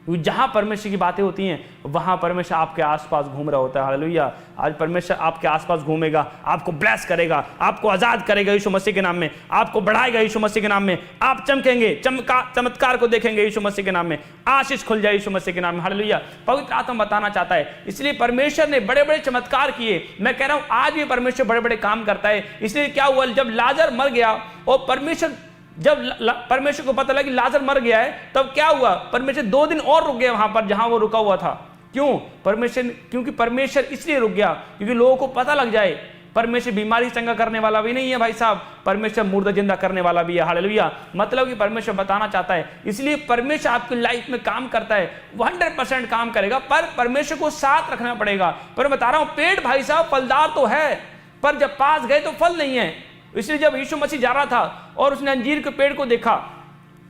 [SPEAKER 1] जहां परमेश्वर की बातें होती हैं वहां परमेश्वर आपके आसपास घूम रहा होता है। हालेलुया। आज परमेश्वर आपके आसपास घूमेगा, आपको ब्लेस करेगा, आपको आजाद करेगा यीशु मसीह के नाम में, आपको बढ़ाएगा यीशु मसीह के नाम में, आप चमकेंगे, चमत्कार को देखेंगे यीशु मसीह के नाम में, आशीष खुल जाए यीशु मसीह के नाम में। हालेलुया। पवित्र आत्मा बताना चाहता है, इसलिए परमेश्वर ने बड़े बड़े चमत्कार किए। मैं कह रहा हूं आज भी परमेश्वर बड़े बड़े काम करता है। इसलिए क्या हुआ, जब लाजर मर गया और परमेश्वर जब परमेश्वर को पता लगा कि लाजर मर गया है, तब क्या हुआ, परमेश्वर 2 दिन और रुक गया वहां पर जहां वो रुका हुआ था। क्यों? क्योंकि परमेश्वर इसलिए रुक गया क्योंकि लोगों को पता लग जाए परमेश्वर बीमारी चंगा करने वाला भी नहीं है भाई साहब, परमेश्वर मुर्दा जिंदा करने वाला भी है। हालेलुया। मतलब कि परमेश्वर बताना चाहता है, इसलिए परमेश्वर आपकी लाइफ में काम करता है, 100% काम करेगा, पर परमेश्वर को साथ रखना पड़ेगा। पर बता रहा हूं, पेड़ भाई साहब फलदार तो है, पर जब पास गए तो फल नहीं है। इसलिए जब यीशु मसीह जा रहा था और उसने अंजीर के पेड़ को देखा,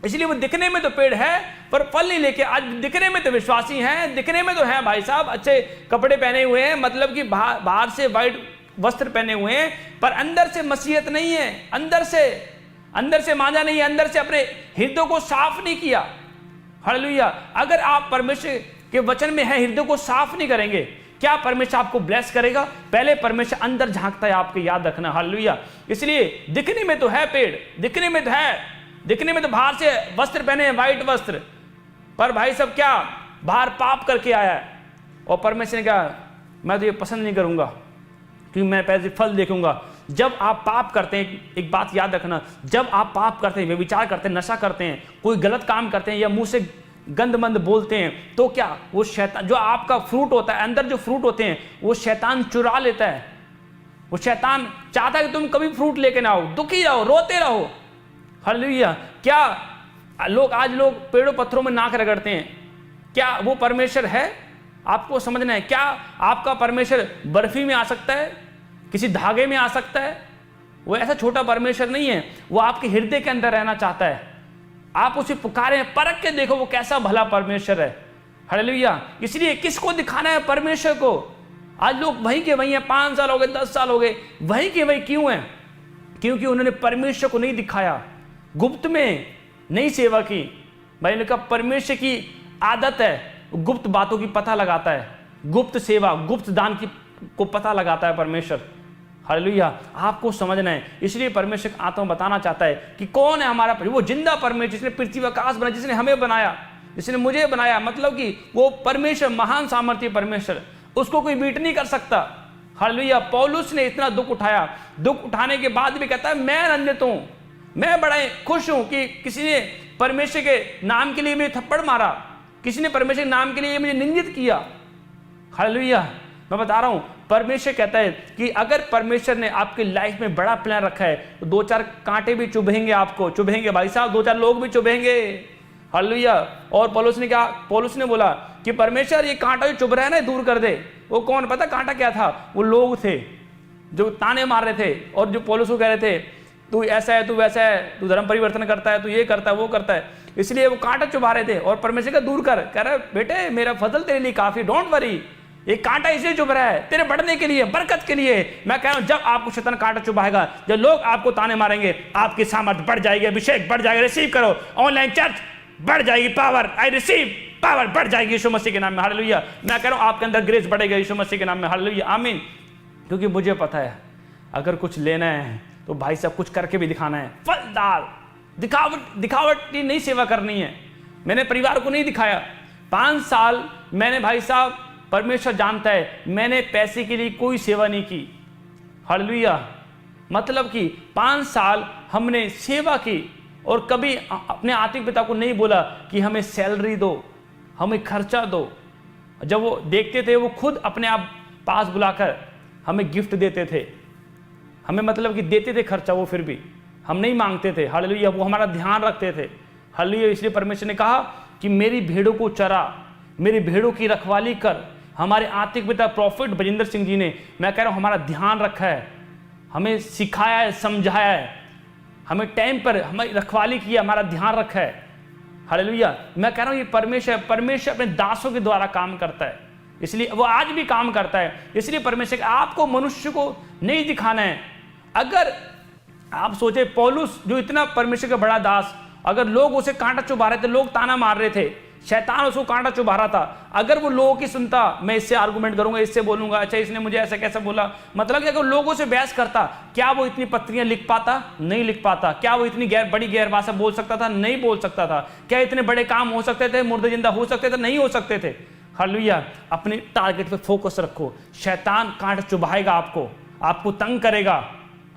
[SPEAKER 1] इसलिए वो दिखने में तो पेड़ है पर फल नहीं लेके, आज दिखने में तो विश्वासी हैं, दिखने में तो है भाई साहब, अच्छे कपड़े पहने हुए हैं, मतलब कि बाहर से वाइट वस्त्र पहने हुए हैं, पर अंदर से मसीहत नहीं है, अंदर से मांझा नहीं है, अंदर से अपने हृदय को साफ नहीं किया। हालेलुया। अगर आप परमेश्वर के वचन में है, हृदय को साफ नहीं करेंगे, क्या परमेश्वर आपको ब्लेस करेगा? पहले परमेश्वर अंदर झांकता है आपके, याद रखना। हालेलुया। इसलिए दिखने में तो है पेड़, दिखने में तो है, दिखने में तो बाहर से वस्त्र पहने हैं, व्हाइट वस्त्र, पर भाई सब क्या बाहर पाप करके आया है। और परमेश्वर ने कहा मैं तो ये पसंद नहीं करूंगा क्योंकि मैं पहले फल देखूंगा। जब आप पाप करते हैं, एक बात याद रखना, जब आप पाप करते हैं, व्यभिचार करते हैं, नशा करते हैं, कोई गलत काम करते हैं या मुंह से गंदमंद बोलते हैं, तो क्या वो शैतान, जो आपका फ्रूट होता है, अंदर जो फ्रूट होते हैं, वो शैतान चुरा लेता है। वो शैतान चाहता है कि तुम कभी फ्रूट लेके ना आओ, दुखी रहो, रोते रहो। हालेलुया। क्या आज लोग पेड़ों पत्थरों में नाक रगड़ते हैं, क्या वो परमेश्वर है? आपको समझना है, क्या आपका परमेश्वर बर्फी में आ सकता है, किसी धागे में आ सकता है? वो ऐसा छोटा परमेश्वर नहीं है, वो आपके हृदय के अंदर रहना चाहता है। आप उसे पुकारें, परख के देखो वो कैसा भला परमेश्वर है। हालेलुया। इसलिए किसको दिखाना है? परमेश्वर को। आज लोग वहीं के वहीं हैं, 5 साल हो गए, 10 साल हो गए, वहीं के वहीं क्यों हैं? क्योंकि उन्होंने परमेश्वर को नहीं दिखाया, गुप्त में नहीं सेवा की। मैंने कहा परमेश्वर की आदत है, गुप्त बातों की पता लगाता है, गुप्त सेवा, गुप्त दान की को पता लगाता है परमेश्वर। हालेलुया। आपको समझना है, इसलिए परमेश्वर आत्मा बताना चाहता है कि कौन है हमारा, वो जिंदा परमेश्वर जिसने पृथ्वी आकाश बनाया, जिसने हमें बनाया, जिसने मुझे बनाया, मतलब कि वो परमेश्वर महान सामर्थ्य परमेश्वर, उसको कोई बीट नहीं कर सकता। हालेलुया। पौलुस ने इतना दुख उठाया, दुख उठाने के बाद भी कहता है मैं आनंदित हूं, मैं बड़ा खुश हूं कि किसी ने परमेश्वर के नाम के लिए मुझे थप्पड़ मारा, किसी ने परमेश्वर के नाम के लिए मुझे निंदित किया। हालेलुया। मैं बता रहा हूं, परमेश्वर कहता है कि अगर परमेश्वर ने आपकी लाइफ में बड़ा प्लान रखा है तो 2-4 कांटे भी चुभेंगे, आपको चुभेंगे भाई साहब, 2-4 लोग भी चुभेंगे। हालेलुया। और पौलुस ने क्या, पौलुस ने बोला कि परमेश्वर ये कांटा जो चुभ रहा है ना, दूर कर दे। वो कौन, पता कांटा क्या था? वो लोग थे जो ताने मार रहे थे और जो पौलुस को कह रहे थे तू ऐसा है, तू वैसा है, तू धर्म परिवर्तन करता है, तू ये करता है, वो करता है। इसलिए वो कांटा चुभा रहे थे और परमेश्वर का दूर कर, कह रहा है बेटे मेरा फजल तेरे लिए काफी, डोंट वरी। ये कांटा इसलिए चुभ रहा है तेरे बढ़ने के लिए, बरकत के लिए। मैं कह रहा हूं जब आपको शैतान कांटा चुभाएगा, जब लोग आपको ताने मारेंगे, आपकी सामर्थ बढ़ जाएगी, अभिषेक बढ़ जाएगा। रिसीव करो, ऑनलाइन चर्च बढ़ जाएगी, पावर, आई रिसीव पावर बढ़ जाएगी यीशु मसीह के नाम में। हालेलुया। मैं कह रहा हूं आपके अंदर ग्रेस बढ़ेगा यीशु मसीह के नाम में। हालेलुया, आमीन। क्योंकि मुझे पता है अगर कुछ लेना है तो भाई साहब कुछ करके भी दिखाना है। फलदार, दिखावटी नहीं सेवा करनी है। मैंने परिवार को नहीं दिखाया, 5 साल मैंने, भाई साहब परमेश्वर जानता है, मैंने पैसे के लिए कोई सेवा नहीं की। हालेलुया। मतलब कि 5 साल हमने सेवा की और कभी अपने आत्मिक पिता को नहीं बोला कि हमें सैलरी दो, हमें खर्चा दो। जब वो देखते थे वो खुद अपने आप पास बुलाकर हमें गिफ्ट देते थे, हमें मतलब कि देते थे खर्चा, वो फिर भी हम नहीं मांगते थे। हालेलुया। वो हमारा ध्यान रखते थे। हालेलुया। इसलिए परमेश्वर ने कहा कि मेरी भेड़ों को चरा, मेरी भेड़ों की रखवाली कर। हमारे आत्मिक पिता प्रॉफिट बजिंदर सिंह जी ने, मैं कह रहा हूं, हमारा ध्यान रखा है, हमें सिखाया है, समझाया है, हमें टाइम पर हमारी रखवाली किया, हमारा ध्यान रखा है। हालेलुया। मैं कह रहा हूं ये परमेश्वर अपने दासों के द्वारा काम करता है, इसलिए वो आज भी काम करता है। इसलिए परमेश्वर, आपको मनुष्य को नहीं दिखाना है। अगर आप सोचे पौलुस जो इतना परमेश्वर का बड़ा दास, अगर लोग उसे कांटा चुभा रहे थे, लोग ताना मार रहे थे, शैतान उसको कांटा चुभा रहा था, अगर वो लोगों की सुनता, मैं इससे आर्गुमेंट करूंगा, इससे बोलूंगा, अच्छा इसने मुझे ऐसा कैसा बोला, मतलब कि अगर लोगों से बहस करता, क्या वो इतनी पत्रियां लिख पाता? नहीं लिख पाता। क्या वो इतनी बड़ी गैर भाषा बोल सकता था? नहीं बोल सकता था। क्या इतने बड़े काम हो सकते थे, मुर्दे जिंदा हो सकते थे? नहीं हो सकते थे। हालेलुया। अपने टारगेट पे फोकस रखो। शैतान कांटा चुभाएगा, आपको तंग करेगा।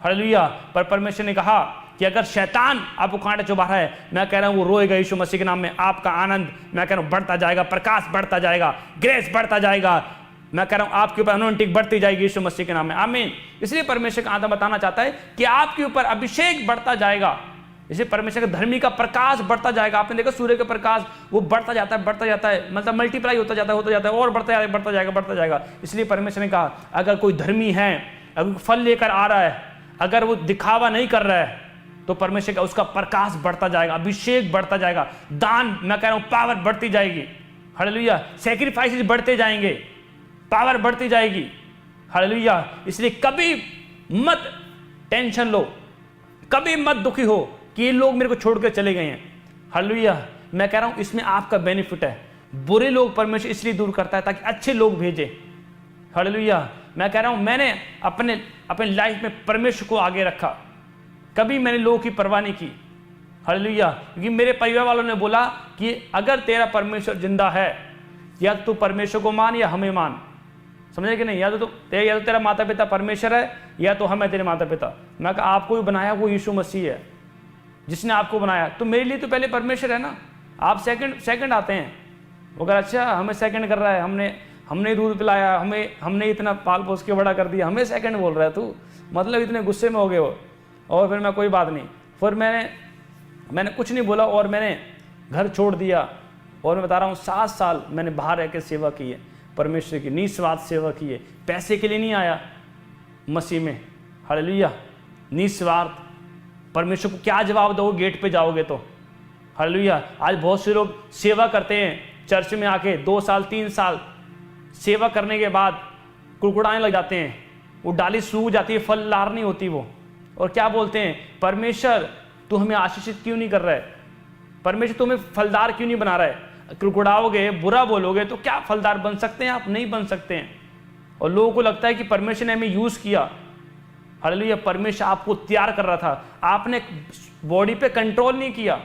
[SPEAKER 1] हालेलुया। पर परमेश्वर ने कहा कि कि अगर शैतान आपको कांटे चुभा रहा है, मैं कह रहा हूं वो रोएगा यीशु मसीह के नाम में। आपका आनंद मैं कह रहा हूं बढ़ता जाएगा, प्रकाश बढ़ता जाएगा, ग्रेस बढ़ता जाएगा। मैं कह रहा हूं आपके ऊपर अनॉइंटिंग बढ़ती जाएगी यीशु मसीह के नाम में, आमीन। इसलिए परमेश्वर का आत्मा बताना चाहता है कि आपके ऊपर अभिषेक बढ़ता जाएगा, इसलिए परमेश्वर का धर्मी का प्रकाश बढ़ता जाएगा। आपने देखा सूर्य का प्रकाश वो बढ़ता जाता है, मतलब मल्टीप्लाई होता जाता है और बढ़ता जाएगा। इसलिए परमेश्वर ने कहा अगर कोई धर्मी है, अगर फल लेकर आ रहा है, अगर वो दिखावा नहीं कर रहा है, तो परमेश्वर का उसका प्रकाश बढ़ता जाएगा, अभिषेक बढ़ता जाएगा, दान मैं कह रहा हूं पावर बढ़ती जाएगी, हालेलुया। सैक्रिफाइसेस बढ़ते जाएंगे, पावर बढ़ती जाएगी, हालेलुया। इसलिए कभी मत टेंशन लो, कभी मत दुखी हो कि ये लोग मेरे को छोड़ कर चले गए हैं, हालेलुया। मैं कह रहा हूं इसमें आपका बेनिफिट है। बुरे लोग परमेश्वर इसलिए दूर करता है ताकि अच्छे लोग भेजे, हालेलुया। मैं कह रहा हूं मैंने अपने लाइफ में परमेश्वर को आगे रखा, कभी मैंने लोगों की परवाह नहीं की, हालेलुया। क्योंकि मेरे परिवार वालों ने बोला कि अगर तेरा परमेश्वर जिंदा है, या तो परमेश्वर को मान या हमें मान, समझे कि नहीं? या तो तेरा माता पिता परमेश्वर है, या तो हम है तेरे माता पिता। मैं कहा आपको भी बनाया वो यीशु मसीह है, जिसने आपको बनाया। तो मेरे लिए तो पहले परमेश्वर है ना, आप सेकंड आते हैं। अगर अच्छा हमें सेकंड कर रहा है, हमने दूध पिलाया, हमने इतना पाल पोस के बड़ा कर दिया, हमें सेकंड बोल रहा है तू, मतलब इतने गुस्से में हो गए वो। और फिर मैं कोई बात नहीं, फिर मैंने कुछ नहीं बोला और मैंने घर छोड़ दिया। और मैं बता रहा हूँ 7 साल मैंने बाहर रह के सेवा की है, परमेश्वर की निस्वार्थ सेवा की है। पैसे के लिए नहीं आया मसीह में, हालेलुया, निस्वार्थ। परमेश्वर को क्या जवाब दोगे गेट पे जाओगे तो, हालेलुया। आज बहुत से लोग सेवा करते हैं चर्च में आके 2 साल 3 साल सेवा करने के बाद कुड़कुड़ाने लग जाते हैं, वो डाली सूख जाती है, फल लार नहीं होती वो, और क्या बोलते हैं, परमेश्वर तू हमें आशीषित क्यों नहीं कर रहा है, परमेश्वर तुम्हें फलदार क्यों नहीं बना रहा है। कुड़कुड़ाओगे, बुरा बोलोगे तो क्या फलदार बन सकते हैं आप? नहीं बन सकते हैं। और लोगों को लगता है कि परमेश्वर ने हमें यूज किया, हालेलुया। परमेश्वर आपको तैयार कर रहा था, आपने बॉडी पे कंट्रोल नहीं किया।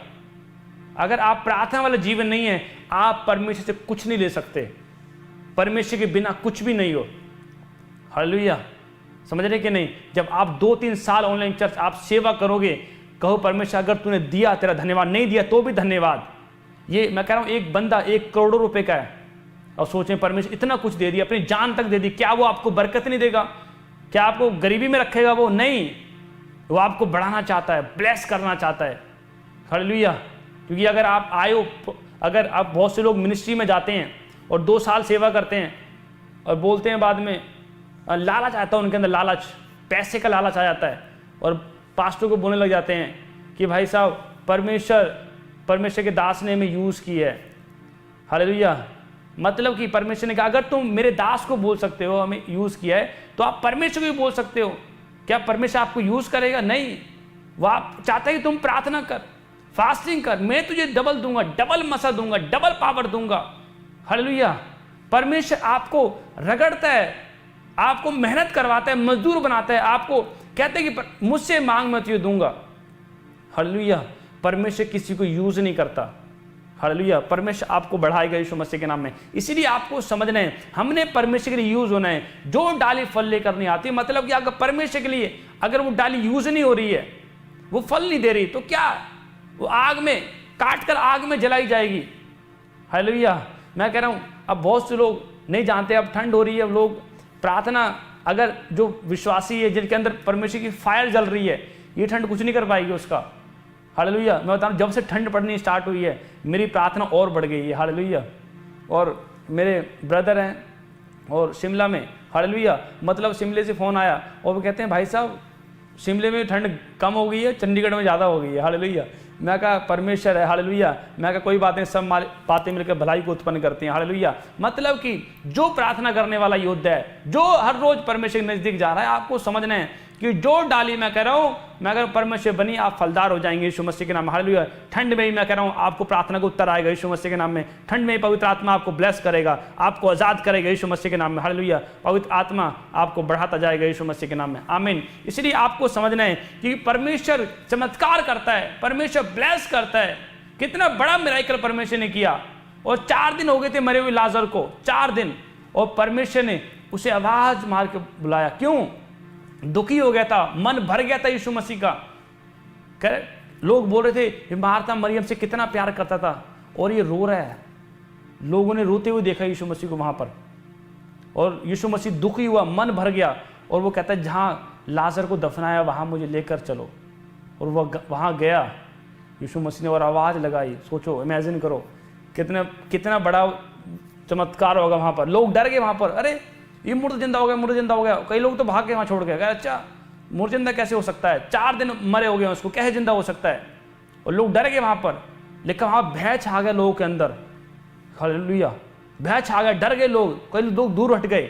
[SPEAKER 1] अगर आप प्रार्थना वाला जीवन नहीं है, आप परमेश्वर से कुछ नहीं ले सकते, परमेश्वर के बिना कुछ भी नहीं हो, हालेलुया। समझ रहे कि नहीं? जब आप 2-3 साल ऑनलाइन चर्च आप सेवा करोगे, कहो परमेश्वर अगर तूने दिया तेरा धन्यवाद, नहीं दिया तो भी धन्यवाद। ये मैं कह रहा हूं एक बंदा 1 करोड़ रुपए का है और सोचें परमेश्वर इतना कुछ दे दिया, अपनी जान तक दे दी, क्या वो आपको बरकत नहीं देगा? क्या आपको गरीबी में रखेगा? वो नहीं, वो आपको बढ़ाना चाहता है, ब्लेस करना चाहता है, हालेलुया। क्योंकि अगर आप अगर आप बहुत से लोग मिनिस्ट्री में जाते हैं और 2 साल सेवा करते हैं और बोलते हैं बाद में, लालच आता है उनके अंदर, लालच, पैसे का लालच आ जाता है, और पास्टर को बोलने लग जाते हैं कि भाई साहब परमेश्वर के दास ने हमें यूज़ की है, हालेलुया। मतलब कि परमेश्वर ने कहा अगर तुम मेरे दास को बोल सकते हो हमें यूज़ किया है, तो आप परमेश्वर को भी बोल सकते हो। क्या परमेश्वर आपको यूज़ करेगा? नहीं, वो आप चाहते हैं कि तुम प्रार्थना कर, फास्टिंग कर, मैं तुझे डबल दूंगा, डबल मसा दूंगा, डबल पावर दूंगा, हालेलुया। परमेश्वर आपको रगड़ता है, आपको मेहनत करवाता है, मजदूर बनाता है, आपको कहते हैं कि मुझसे मांग मैं तुझे दूंगा, हालेलुया। परमेश्वर किसी को यूज नहीं करता, हालेलुया। परमेश्वर आपको बढ़ाएगा यीशु मसीह के नाम में। इसीलिए आपको समझना है हमने परमेश्वर के लिए यूज होना है। जो डाली फल लेकर नहीं आती, मतलब कि अगर परमेश्वर के लिए अगर वो डाली यूज नहीं हो रही है, वो फल नहीं दे रही, तो क्या वो आग में काट कर आग में जलाई जाएगी, हालेलुया। मैं कह रहा हूं अब बहुत से लोग नहीं जानते, अब ठंड हो रही है, लोग प्रार्थना, अगर जो विश्वासी है जिनके अंदर परमेश्वर की फायर जल रही है, ये ठंड कुछ नहीं कर पाएगी उसका, हालेलुया। मैं बता रहा हूं जब से ठंड पड़नी स्टार्ट हुई है मेरी प्रार्थना और बढ़ गई है, हालेलुया। और मेरे ब्रदर हैं और शिमला में, हालेलुया, मतलब शिमले से फ़ोन आया और वो कहते हैं भाई साहब शिमले में ठंड कम हो गई है, चंडीगढ़ में ज़्यादा हो गई है, हालेलुया। मैं कहा परमेश्वर है, हालेलुया। मैं कहा कोई बात नहीं, सब बातें मिलकर भलाई को उत्पन्न करती हैं, हालेलुया। मतलब कि जो प्रार्थना करने वाला योद्धा है, जो हर रोज परमेश्वर के नजदीक जा रहा है, आपको समझना है कि जो डाली मैं कह रहा हूं, मैं कह रहा हूं परमेश्वर बनी, आप फलदार हो जाएंगे यीशु मसीह के नाम में, हालेलुया। ठंड में ही मैं कह रहा हूं आपको प्रार्थना का उत्तर आएगा यीशु मसीह के नाम में। ठंड में ही पवित्र आत्मा आपको ब्लेस करेगा, आपको आजाद करेगा यीशु मसीह के नाम में, हालेलुया। पवित्र आत्मा आपको बढ़ाता जाएगा यीशु मसीह के नाम में, आमीन। इसलिए आपको समझना है कि परमेश्वर चमत्कार करता है, परमेश्वर ब्लेस करता है। कितना बड़ा मिराकल परमेश्वर ने किया। और 4 दिन हो गए थे मरे हुए लाजर को, 4 दिन, और परमेश्वर ने उसे आवाज मार के बुलाया। क्यों? दुखी हो गया था, मन भर गया था यीशु मसीह का, लोग बोल रहे थे ये मार्था मरियम से कितना प्यार करता था और ये रो रहा है। लोगों ने रोते हुए देखा यीशु मसीह को वहां पर, और यीशु मसीह दुखी हुआ, मन भर गया, और वो कहता है जहाँ लाजर को दफनाया वहाँ मुझे लेकर चलो। और वह वहाँ गया यीशु मसीह ने और आवाज़ लगाई। सोचो, इमेजिन करो कितना बड़ा चमत्कार होगा वहाँ पर। लोग डर गए वहाँ पर, अरे ये मुर्दा जिंदा हो गया, मुर्दा जिंदा हो गया। कई लोग तो भाग के वहाँ छोड़ गए, अच्छा मुर्दा जिंदा कैसे हो सकता है, 4 दिन मरे हो गए उसको, कैसे जिंदा हो सकता है। और लोग डर गए वहाँ पर, लेकिन वहाँ भय छा गया लोगों के अंदर। हालेलुया, भय छा गया, डर गए लोग, कई लोग दूर हट गए,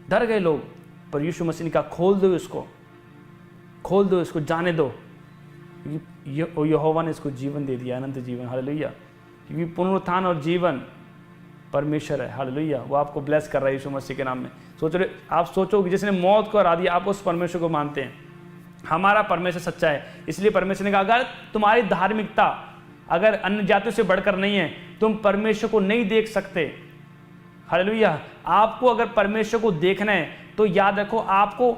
[SPEAKER 1] डर गए लोग। पर यीशु मसीह ने कहा खोल दो इसको, खोल दो इसको, जाने दो। यहोवा ने इसको जीवन दे दिया, अनंत जीवन। हालेलुया, क्योंकि पुनरुत्थान और जीवन परमेश्वर है। हालेलुया, वो आपको ब्लेस कर रहा है यीशु मसीह के नाम में। आप सोचो कि जिसने मौत को हरा दिया, आप उस परमेश्वर को मानते हैं। हमारा परमेश्वर सच्चा है, इसलिए परमेश्वर ने कहा अगर तुम्हारी धार्मिकता अगर अन्य जातियों से बढ़कर नहीं है, तुम परमेश्वर को नहीं देख सकते। हालेलुया, आपको अगर परमेश्वर को देखना है तो याद रखो, आपको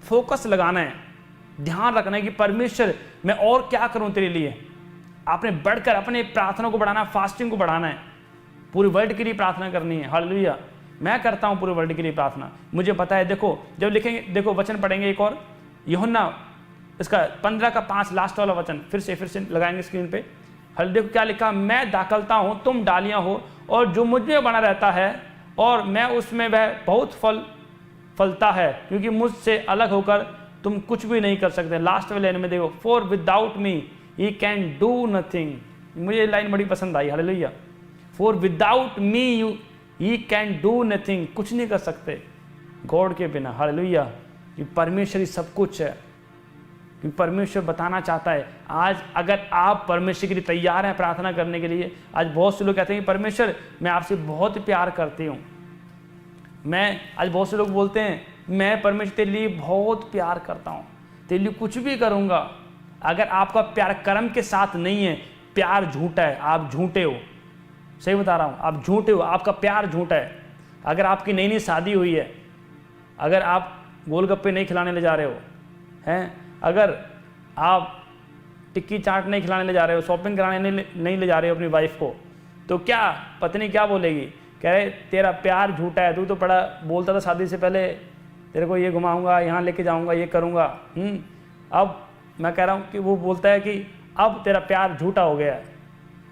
[SPEAKER 1] फोकस लगाना है, ध्यान रखना है कि परमेश्वर मैं और क्या करूं तेरे लिए। आपने बढ़कर अपने प्रार्थना को बढ़ाना, फास्टिंग को बढ़ाना है, पूरे वर्ल्ड के लिए प्रार्थना करनी है। हालेलुया, मैं करता हूं पूरे वर्ल्ड के लिए प्रार्थना, मुझे पता है। देखो जब लिखेंगे, देखो वचन पढ़ेंगे एक और, यूहन्ना इसका 15:5 लास्ट वाला वचन फिर से लगाएंगे स्क्रीन पे। हल देखो क्या लिखा, मैं दाखलता हूं, तुम डालियां हो, और जो मुझ में बना रहता है और मैं उसमें, वह बहुत फल फलता है, क्योंकि मुझसे अलग होकर तुम कुछ भी नहीं कर सकते। लास्ट वाले लाइन में देखो, for without me he can do nothing. मुझे ये लाइन बड़ी पसंद आई। Hallelujah, for without me you he can do nothing, कुछ नहीं कर सकते गॉड के बिना। हालेलुया, कि परमेश्वर ही सब कुछ है, कि परमेश्वर बताना चाहता है। आज अगर आप परमेश्वर के लिए तैयार हैं प्रार्थना करने के लिए, आज बहुत से लोग कहते हैं कि परमेश्वर मैं आपसे बहुत प्यार करती हूँ। आज बहुत से लोग बोलते हैं मैं परमेश्वर तेरे लिए बहुत प्यार करता हूँ, तेरे लिए कुछ भी करूँगा। अगर आपका प्यार कर्म के साथ नहीं है, प्यार झूठा है, आप झूठे हो। सही बता रहा हूँ, आप झूठे हो, आपका प्यार झूठा है। अगर आपकी नई नई शादी हुई है, अगर आप गोलगप्पे नहीं खिलाने ले जा रहे हो हैं, अगर आप टिक्की चाट नहीं खिलाने ले जा रहे हो, शॉपिंग कराने नहीं ले जा रहे हो अपनी वाइफ को, तो क्या पत्नी क्या बोलेगी, कह रहे तेरा प्यार झूठा है, तू तो बड़ा बोलता था शादी से पहले तेरे को ये घुमाऊंगा, यहाँ लेके जाऊंगा, ये करूंगा। अब मैं कह रहा हूँ कि वो बोलता है कि अब तेरा प्यार झूठा हो गया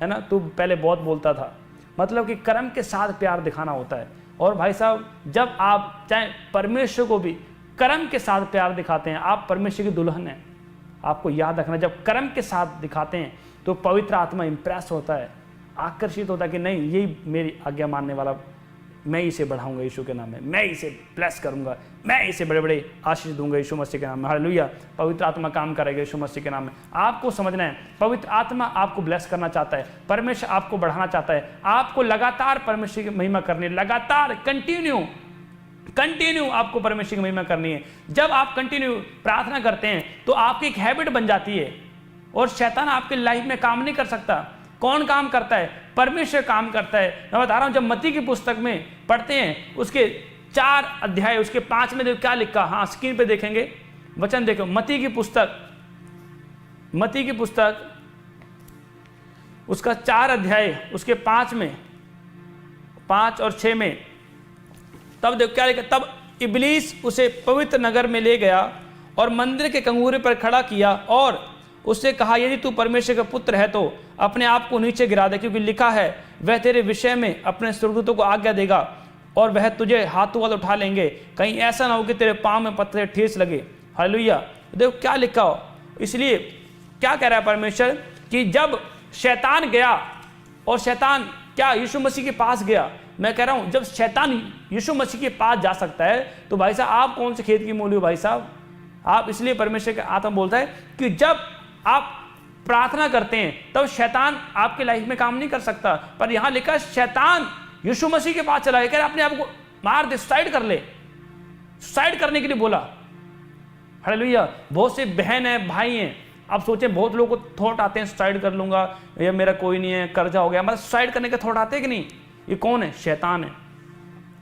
[SPEAKER 1] है ना, तू पहले बहुत बोलता था। मतलब कि कर्म के साथ प्यार दिखाना होता है। और भाई साहब, जब आप चाहे परमेश्वर को भी कर्म के साथ प्यार दिखाते हैं, आप परमेश्वर की दुल्हन हैं। आपको याद रखना, जब कर्म के साथ दिखाते हैं तो पवित्र आत्मा इंप्रेस होता है, आकर्षित होता है कि नहीं यही मेरी आज्ञा मानने वाला, मैं इसे बढ़ाऊंगा यीशु के नाम में, मैं इसे ब्लेस करूंगा, मैं इसे बड़े बड़े आशीष दूंगा यीशु मसीह के नाम में। हालेलुया, पवित्र आत्मा काम करेगा यीशु मसीह के नाम में। आपको समझना है, पवित्र आत्मा आपको ब्लेस करना चाहता है, परमेश्वर आपको बढ़ाना चाहता है। आपको लगातार परमेश्वर की महिमा करनी है, लगातार कंटिन्यू आपको परमेश्वर की महिमा करनी है। जब आप कंटिन्यू प्रार्थना करते हैं तो आपकी एक हैबिट बन जाती है, और शैतान आपके लाइफ में काम नहीं कर सकता। कौन काम करता है? परमेश्वर काम करता है। मैं बता रहा हूं, जब मत्ती की पुस्तक में पढ़ते हैं, उसके 4 अध्याय उसके 5 में क्या लिखा, हाँ स्क्रीन पे देखेंगे, वचन देखो, मत्ती की पुस्तक उसका 4 अध्याय उसके 5 में, 5 और 6 में, तब देखो क्या लिखा, तब इब्लीस उसे पवित्र नगर में ले गया और मंदिर के कंगूरे पर खड़ा किया और उससे कहा, यदि तू परमेश्वर का पुत्र है तो अपने आप को नीचे गिरा दे, क्योंकि लिखा है वह तेरे विषय में अपने स्वर्गदूतों को आज्ञा देगा और वह तुझे हाथों हाथ उठा लेंगे, कहीं ऐसा ना हो कि तेरे पांव में पत्थर ठेस लगे। हालेलुया, देखो क्या लिखा हो। इसलिए क्या कह रहा है परमेश्वर कि जब शैतान गया, और शैतान क्या यीशु मसीह के पास गया, मैं कह रहा हूं जब शैतान यीशु मसीह के पास जा सकता है तो भाई साहब आप कौन से खेत की मूली हो भाई साहब आप। इसलिए परमेश्वर का आत्मा बोलता है कि जब आप प्रार्थना करते हैं तब शैतान आपके लाइफ में काम नहीं कर सकता। पर यहां लिखा शैतान यीशु मसीह के पास चला गया, कह रहा अपने आप को मार दे, सुसाइड कर ले, सुसाइड करने के लिए बोला। हालेलुया, बहुत से बहन है, भाई हैं, आप सोचें बहुत लोगों को थॉट आते हैं सुसाइड कर लूंगा, ये मेरा कोई नहीं है, कर्जा हो गया, मतलब सुसाइड करने के थॉट आते हैं कि नहीं? ये कौन है? शैतान है।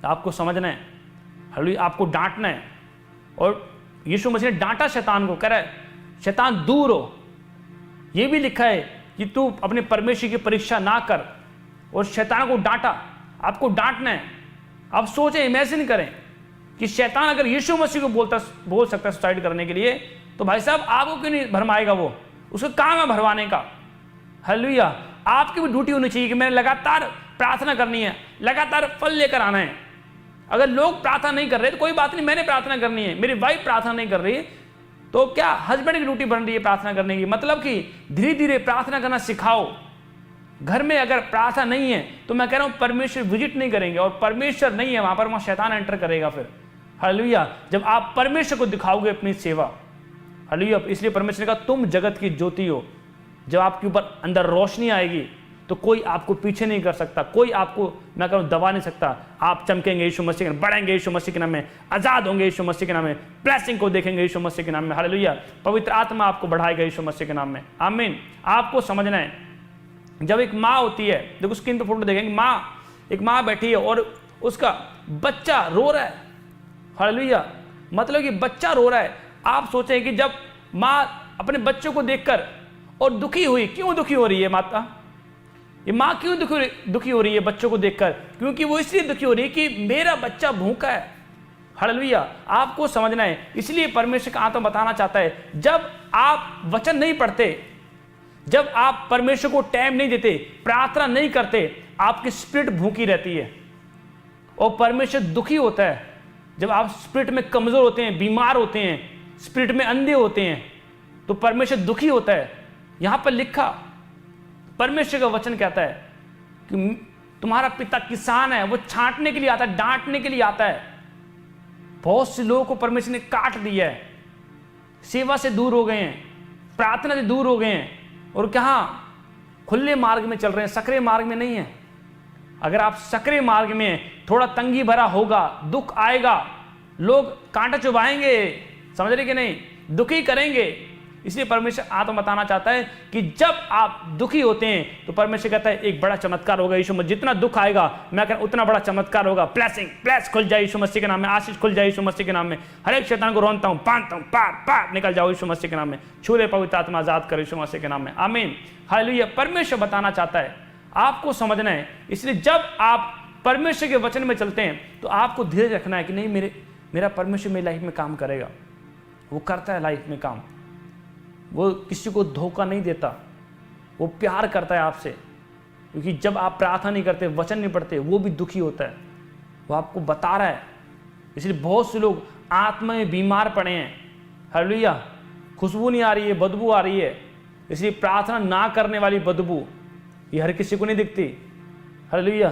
[SPEAKER 1] आपको समझना है, हालेलुया, आपको डांटना है। और यीशु मसीह ने डांटा शैतान को, कह रहा है शैतान दूर हो। ये भी लिखा है कि तू अपने परमेश्वर की परीक्षा ना कर, और शैतान को डांटा। आपको डांटना है। आप सोचें, इमेजिन करें कि शैतान अगर यीशु मसीह को बोल सकता है सुसाइड करने के लिए, तो भाई साहब आपको क्यों नहीं भरमाएगा? वो उसका काम है भरवाने का। हालेलुया। आपकी भी ड्यूटी होनी चाहिए कि मैंने लगातार प्रार्थना करनी है, लगातार फल लेकर आना है। अगर लोग प्रार्थना नहीं कर रहे तो कोई बात नहीं, मैंने प्रार्थना करनी है। मेरी वाइफ प्रार्थना नहीं कर रही तो क्या हस्बैंड की ड्यूटी बन रही है प्रार्थना करने की? मतलब कि धीरे धीरे प्रार्थना करना सिखाओ। घर में अगर प्रार्थना नहीं है तो मैं कह रहा हूं परमेश्वर विजिट नहीं करेंगे, और परमेश्वर नहीं है वहां पर, वहां शैतान एंटर करेगा फिर। हालेलुया। जब आप परमेश्वर को दिखाओगे अपनी सेवा, हालेलुया। इसलिए परमेश्वर ने कहा तुम जगत की ज्योति हो। जब आपके ऊपर अंदर रोशनी आएगी तो कोई आपको पीछे नहीं कर सकता, कोई आपको मैं कहूँ दबा नहीं सकता। आप चमकेंगे यीशु मसीह के नाम, बढ़ेंगे यीशु मसीह के नाम में, आजाद होंगे यीशु मसीह के नाम में, ब्लेसिंग को देखेंगे यीशु मसीह के नाम में। हालेलुया। पवित्र आत्मा आपको बढ़ाएगा यीशु मसीह के नाम में। आमीन। आपको समझना है, जब एक माँ होती है, देखो स्क्रीन पे फोटो देखेंगे, एक माँ बैठी है और उसका बच्चा रो रहा है। हालेलुया। मतलब कि बच्चा रो रहा है। आप सोचें कि जब माँ अपने बच्चों को देखकर और दुखी हुई, क्यों दुखी हो रही है माता? ये माँ क्यों दुखी हो रही है बच्चों को देखकर? क्योंकि वो इसलिए दुखी हो रही है कि मेरा बच्चा भूखा है। हालेलुया। आपको समझना है। इसलिए परमेश्वर का आत्मा बताना चाहता है, जब आप वचन नहीं पढ़ते, जब आप परमेश्वर को टाइम नहीं देते, प्रार्थना नहीं करते, आपकी स्पिरिट भूखी रहती है और परमेश्वर दुखी होता है। जब आप स्पिरिट में कमजोर होते हैं, बीमार होते हैं, स्पिरिट में अंधे होते हैं, तो परमेश्वर दुखी होता है। यहां पर लिखा, परमेश्वर का वचन कहता है कि तुम्हारा पिता किसान है, वो छांटने के लिए आता है, डांटने के लिए आता है। बहुत से लोगों को परमेश्वर ने काट दिया है, सेवा से दूर हो गए हैं, प्रार्थना से दूर हो गए हैं, और कहाँ खुले मार्ग में चल रहे हैं, सकरे मार्ग में नहीं है। अगर आप सकरे मार्ग में, थोड़ा तंगी भरा होगा, दुख आएगा, लोग कांटा चुभाएंगे, समझ रहे कि नहीं, दुखी करेंगे। इसलिए परमेश्वर आत्मा बताना चाहता है कि जब आप दुखी होते हैं तो परमेश्वर कहता है एक बड़ा चमत्कार होगा यीशु मसीह। जितना दुख आएगा मैं कहता हूं उतना बड़ा चमत्कार होगा। ब्लेस खुल जाए यीशु मसीह के नाम में, आशीष खुल जाए यीशु मसीह के नाम में। हर एक शैतान को रोनता हूं, बांधता हूं, पार निकल जाओ यीशु मसीह के नाम में। छूले पवित्र आत्मा आजाद कर यीशु मसीह के नाम में। आमीन। हालेलुया। परमेश्वर बताना चाहता है, आपको समझना है। इसलिए जब आप परमेश्वर के वचन में चलते हैं तो आपको धीरज रखना है कि नहीं, मेरा परमेश्वर मेरी लाइफ में काम करेगा। वो करता है लाइफ में काम, वो किसी को धोखा नहीं देता, वो प्यार करता है आपसे। क्योंकि जब आप प्रार्थना नहीं करते, वचन नहीं पढ़ते, वो भी दुखी होता है, वो आपको बता रहा है। इसलिए बहुत से लोग आत्मा में बीमार पड़े हैं। हालेलुया। खुशबू नहीं आ रही है, बदबू आ रही है। इसलिए प्रार्थना ना करने वाली बदबू ये हर किसी को नहीं दिखती। हालेलुया।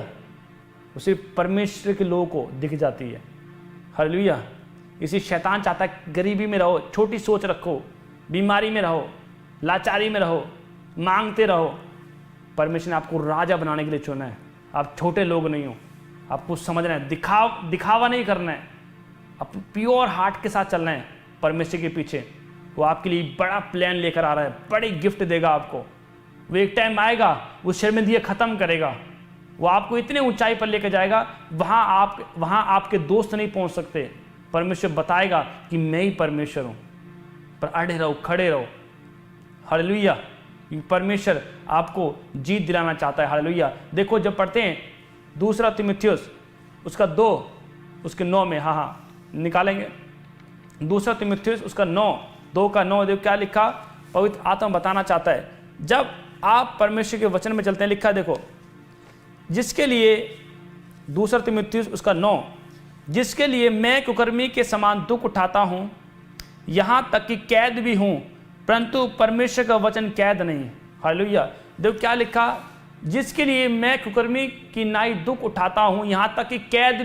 [SPEAKER 1] वो सिर्फ परमेश्वर के लोगों को दिख जाती है। हालेलुया। इसी शैतान चाहता है गरीबी में रहो, छोटी सोच रखो, बीमारी में रहो, लाचारी में रहो, मांगते रहो। परमेश्वर ने आपको राजा बनाने के लिए चुना है। आप छोटे लोग नहीं हो। आपको समझना है, दिखावा नहीं करना है, आप प्योर हार्ट के साथ चलना है परमेश्वर के पीछे। वो आपके लिए बड़ा प्लान लेकर आ रहा है, बड़ी गिफ्ट देगा आपको। वो एक टाइम आएगा, वो शर्मिंदगी खत्म करेगा, वो आपको इतने ऊंचाई पर लेकर जाएगा, वहां आपके दोस्त नहीं पहुंच सकते। परमेश्वर बताएगा कि मैं ही परमेश्वर हूं, पर अड़े रहो, खड़े रहो। हालेलुया। परमेश्वर आपको जीत दिलाना चाहता है। हालेलुया। देखो जब पढ़ते हैं 2 तीमुथियुस उसका 2 उसके 9 में, हाँ निकालेंगे, 2 तीमुथियुस उसका 2 का 9, देखो क्या लिखा। पवित्र आत्मा बताना चाहता है, जब आप परमेश्वर के वचन में चलते हैं, लिखा देखो, जिसके लिए 2 तीमुथियुस उसका 9, जिसके लिए मैं कुकर्मी के समान दुख उठाता हूं, यहां तक कि कैद भी हूं, परंतु परमेश्वर का वचन कैद नहीं। हालेलुया। देखो क्या लिखा, जिसके लिए मैं कुकर्मी की नाई दुख उठाता हूं, यहां तक कि कैद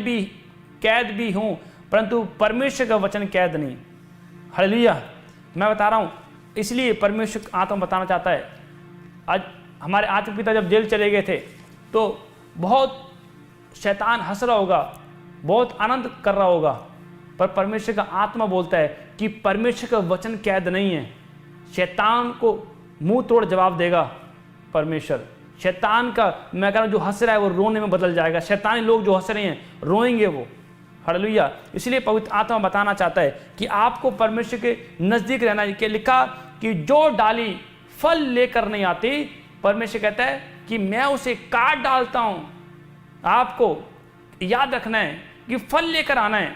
[SPEAKER 1] भी हूं, परंतु परमेश्वर का वचन कैद नहीं। हालेलुया। मैं बता रहा हूं, इसलिए परमेश्वर आत्मा बताना चाहता है। आज हमारे आत्मिक पिता जब जेल चले गए थे तो बहुत शैतान हंस रहा होगा, बहुत आनंद कर रहा होगा, पर परमेश्वर का आत्मा बोलता है कि परमेश्वर का वचन कैद नहीं है। शैतान को मुंह तोड़ जवाब देगा परमेश्वर। शैतान का, मैं कह रहा हूं, जो हंस रहा है वो रोने में बदल जाएगा। शैतानी लोग जो हंस रहे हैं रोएंगे वो। हालेलुया। इसलिए पवित्र आत्मा बताना चाहता है कि आपको परमेश्वर के नजदीक रहना है। लिखा कि जो डाली फल लेकर नहीं आती, परमेश्वर कहता है कि मैं उसे काट डालता हूं। आपको याद रखना है कि फल लेकर आना है,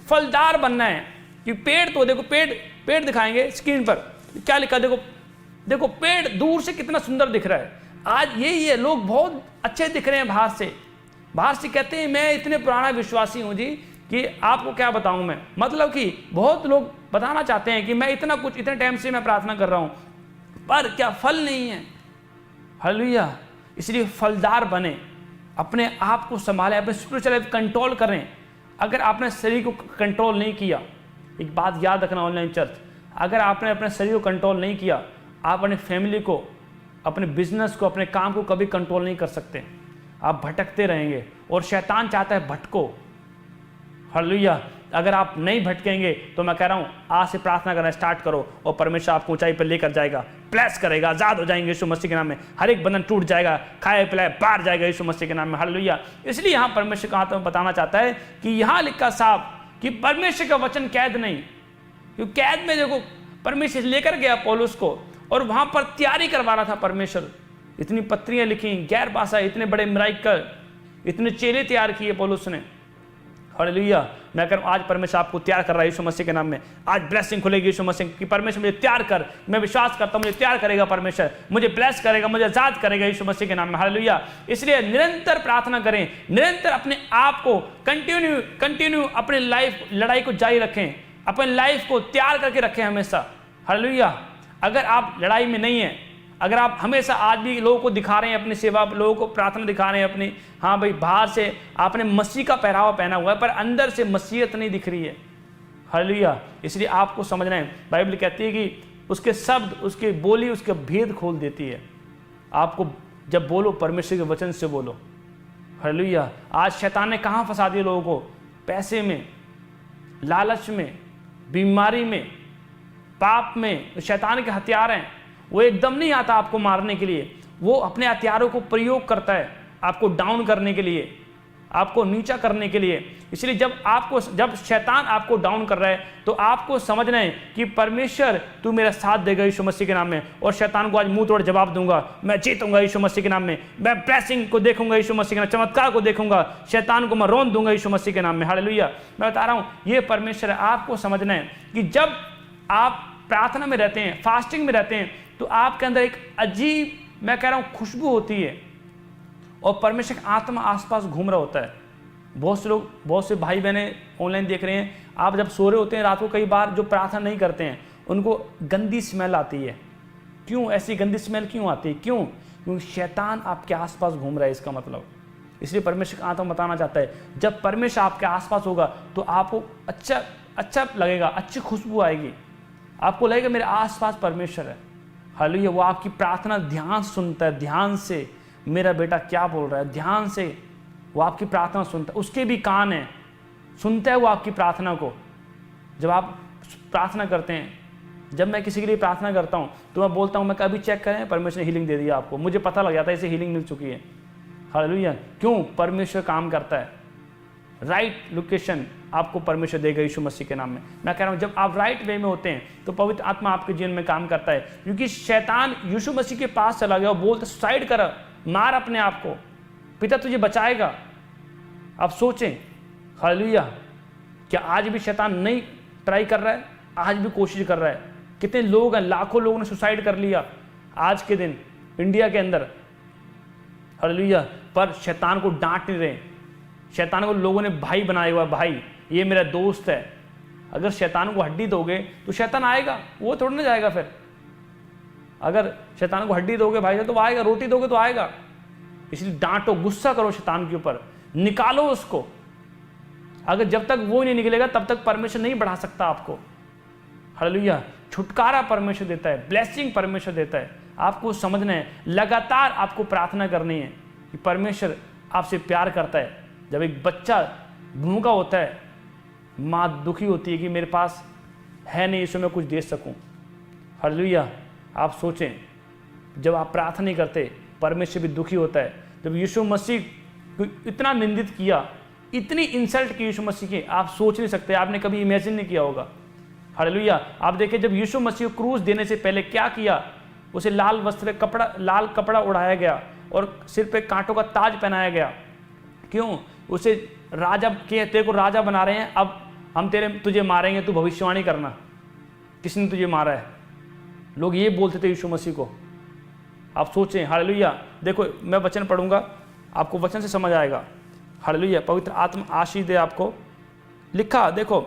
[SPEAKER 1] फलदार बनना है। कि पेड़ तो देखो, पेड़ दिखाएंगे स्क्रीन पर, क्या लिखा देखो, देखो पेड़ दूर से कितना सुंदर दिख रहा है। आज यही है, लोग बहुत अच्छे दिख रहे हैं बाहर से कहते हैं मैं इतने पुराना विश्वासी हूं जी कि आपको क्या बताऊं मैं। मतलब कि बहुत लोग बताना चाहते हैं कि मैं इतना कुछ, इतने टाइम से मैं प्रार्थना कर रहा हूं, पर क्या फल नहीं है। हालेलुया। इसलिए फलदार बने, अपने आप को संभालें, अपने स्पिरिचुअल लाइफ कंट्रोल करें। अगर आपने शरीर को कंट्रोल नहीं किया, एक बात याद रखना ऑनलाइन चर्च, अगर आपने अपने शरीर को कंट्रोल नहीं किया, आप अपने फैमिली को, अपने बिजनेस को, अपने काम को कभी कंट्रोल नहीं कर सकते। आप भटकते रहेंगे और शैतान चाहता है भटको। हालेलुया। अगर आप नहीं भटकेंगे तो मैं कह रहा हूं आज से प्रार्थना करना स्टार्ट करो और परमेश्वर आपको ऊंचाई पर लेकर जाएगा, ब्लेस करेगा, आजाद हो जाएंगे यीशु मसीह के नाम में। हर एक बंधन टूट जाएगा, खाए पिलाए बाहर जाएगा यीशु मसीह के नाम में। हालेलुया। इसलिए यहां परमेश्वर का हाथ में बताना चाहता है कि यहां लिखा साफ कि परमेश्वर का वचन कैद नहीं, क्योंकि कैद में देखो परमेश्वर लेकर गया पौलुस को और वहां पर तैयारी करवा रहा था परमेश्वर। इतनी पत्रियां लिखी, गैर भाषा, इतने बड़े मिराकल, इतने चेले तैयार किए पौलुस ने। हालेलुया। मैं कह रहा हूं आज परमेश्वर आपको तैयार कर रहा है यीशु मसीह के नाम में। आज ब्लेसिंग खुलेगी यीशु मसीह की। परमेश्वर मुझे तैयार कर, मैं विश्वास करता हूं मुझे तैयार करेगा परमेश्वर, मुझे ब्लेस करेगा, मुझे आजाद करेगा यीशु मसीह के नाम में। हालेलुया। इसलिए निरंतर प्रार्थना करें, निरंतर अपने आप को कंटिन्यू अपने लाइफ लड़ाई को जारी रखें, अपने लाइफ को तैयार करके रखें हमेशा। हालेलुया। अगर आप लड़ाई में नहीं है, अगर आप हमेशा आज भी लोगों को दिखा रहे हैं अपनी सेवा, लोगों को प्रार्थना दिखा रहे हैं अपनी, हाँ भाई बाहर से आपने मसीह का पहरावा पहना हुआ है पर अंदर से मसीहत नहीं दिख रही है। हालेलुया। इसलिए आपको समझना है, बाइबल कहती है कि उसके शब्द, उसकी बोली, उसके भेद खोल देती है। आपको जब बोलो परमेश्वर के वचन से बोलो। हालेलुया। आज शैतान ने कहाँ फंसा दिया लोगों को? पैसे में, लालच में, बीमारी में, पाप में। शैतान के हथियार हैं, वो एकदम नहीं आता आपको मारने के लिए, वो अपने हथियारों को प्रयोग करता है आपको डाउन करने के लिए, आपको नीचा करने के लिए। इसलिए जब शैतान आपको डाउन कर रहा है तो आपको समझना है कि परमेश्वर तू मेरा साथ देगा यीशु मसीह के नाम में, और शैतान को आज मुंह तोड़ जवाब दूंगा, मैं जीतूंगा यीशु मसीह के नाम में, मैं ब्लेसिंग को देखूंगा यीशु मसीह के नाम, चमत्कार को देखूंगा, शैतान को मैं रोन दूंगा यीशु मसीह के नाम में। हालेलुया। मैं बता रहा हूं ये परमेश्वर है। आपको समझना है कि जब आप प्रार्थना में रहते हैं, फास्टिंग में रहते हैं, तो आपके अंदर एक अजीब, मैं कह रहा हूं, खुशबू होती है और परमेश्वर का आत्मा आसपास घूम रहा होता है। बहुत से लोग, बहुत से भाई बहनें ऑनलाइन देख रहे हैं, आप जब सो रहे होते हैं रात को, कई बार जो प्रार्थना नहीं करते हैं उनको गंदी स्मेल आती है। क्यों ऐसी गंदी स्मेल क्यों आती है? क्योंकि शैतान आपके आसपास घूम रहा है, इसका मतलब। इसलिए परमेश्वर का आत्मा बताना चाहता है जब परमेश्वर आपके आसपास होगा तो आपको अच्छा लगेगा, अच्छी खुशबू आएगी, आपको लगेगा मेरे आसपास परमेश्वर है। हालेलुया। वो आपकी प्रार्थना ध्यान सुनता है, ध्यान से मेरा बेटा क्या बोल रहा है, ध्यान से वो आपकी प्रार्थना सुनता है। उसके भी कान हैं, सुनता है वो आपकी प्रार्थना को। जब आप प्रार्थना करते हैं, जब मैं किसी के लिए प्रार्थना करता हूं तो मैं बोलता हूं मैं कभी चेक करें, परमेश्वर ने हीलिंग दे दिया आपको, मुझे पता लग जाता है इसे हीलिंग मिल चुकी है। हालेलुया। क्यों? परमेश्वर काम करता है। राइट लोकेशन आपको परमेश्वर देगा यीशु मसीह के नाम में। मैं कह रहा हूं जब आप राइट वे में होते हैं तो पवित्र आत्मा आपके जीवन में काम करता है, क्योंकि शैतान यीशु मसीह के पास चला गया और बोलता सुसाइड कर, मार अपने आप को, पिता तुझे बचाएगा। आप सोचें, हालेलुया, क्या आज भी शैतान नहीं ट्राई कर रहा है? आज भी कोशिश कर रहा है। कितने लोग हैं, लाखों लोगों ने सुसाइड कर लिया आज के दिन इंडिया के अंदर। हालेलुया। पर शैतान को डांट नहीं रहे। शैतान को लोगों ने भाई बनाया हुआ, भाई ये मेरा दोस्त है। अगर शैतान को हड्डी दोगे तो शैतान आएगा, वो थोड़ा ना जाएगा फिर। अगर शैतान को हड्डी दोगे भाई तो वो आएगा, रोटी दोगे तो आएगा। इसलिए डांटो, गुस्सा करो शैतान के ऊपर, निकालो उसको। अगर जब तक वो नहीं निकलेगा तब तक परमेश्वर नहीं बढ़ा सकता आपको। हालेलुया। छुटकारा परमेश्वर देता है, ब्लेसिंग परमेश्वर देता है। आपको समझना है, लगातार आपको प्रार्थना करनी है कि परमेश्वर आपसे प्यार करता है। जब एक बच्चा भूखा होता है, माँ दुखी होती है कि मेरे पास है नहीं इसमें मैं कुछ दे सकूं। हालेलुया। आप सोचें, जब आप प्रार्थना नहीं करते परमेश्वर भी दुखी होता है। जब यीशु मसीह को इतना निंदित किया, इतनी इंसल्ट की यीशु मसीह की, आप सोच नहीं सकते, आपने कभी इमेजिन नहीं किया होगा। हालेलुया। आप देखिए जब यीशु मसीह को क्रूस देने से पहले क्या किया, उसे लाल कपड़ा उड़ाया गया और सिर पे कांटों का ताज पहनाया गया। क्यों? उसे राजा के तेरे को राजा बना रहे हैं, अब हम तुझे मारेंगे, तू भविष्यवाणी करना, किसने तुझे मारा है। लोग ये बोलते थे यीशु मसीह को। आप सोचें, हालेलुया। देखो मैं वचन पढ़ूंगा, आपको वचन से समझ आएगा। हालेलुया। पवित्र आत्मा आशीष दे आपको। लिखा, देखो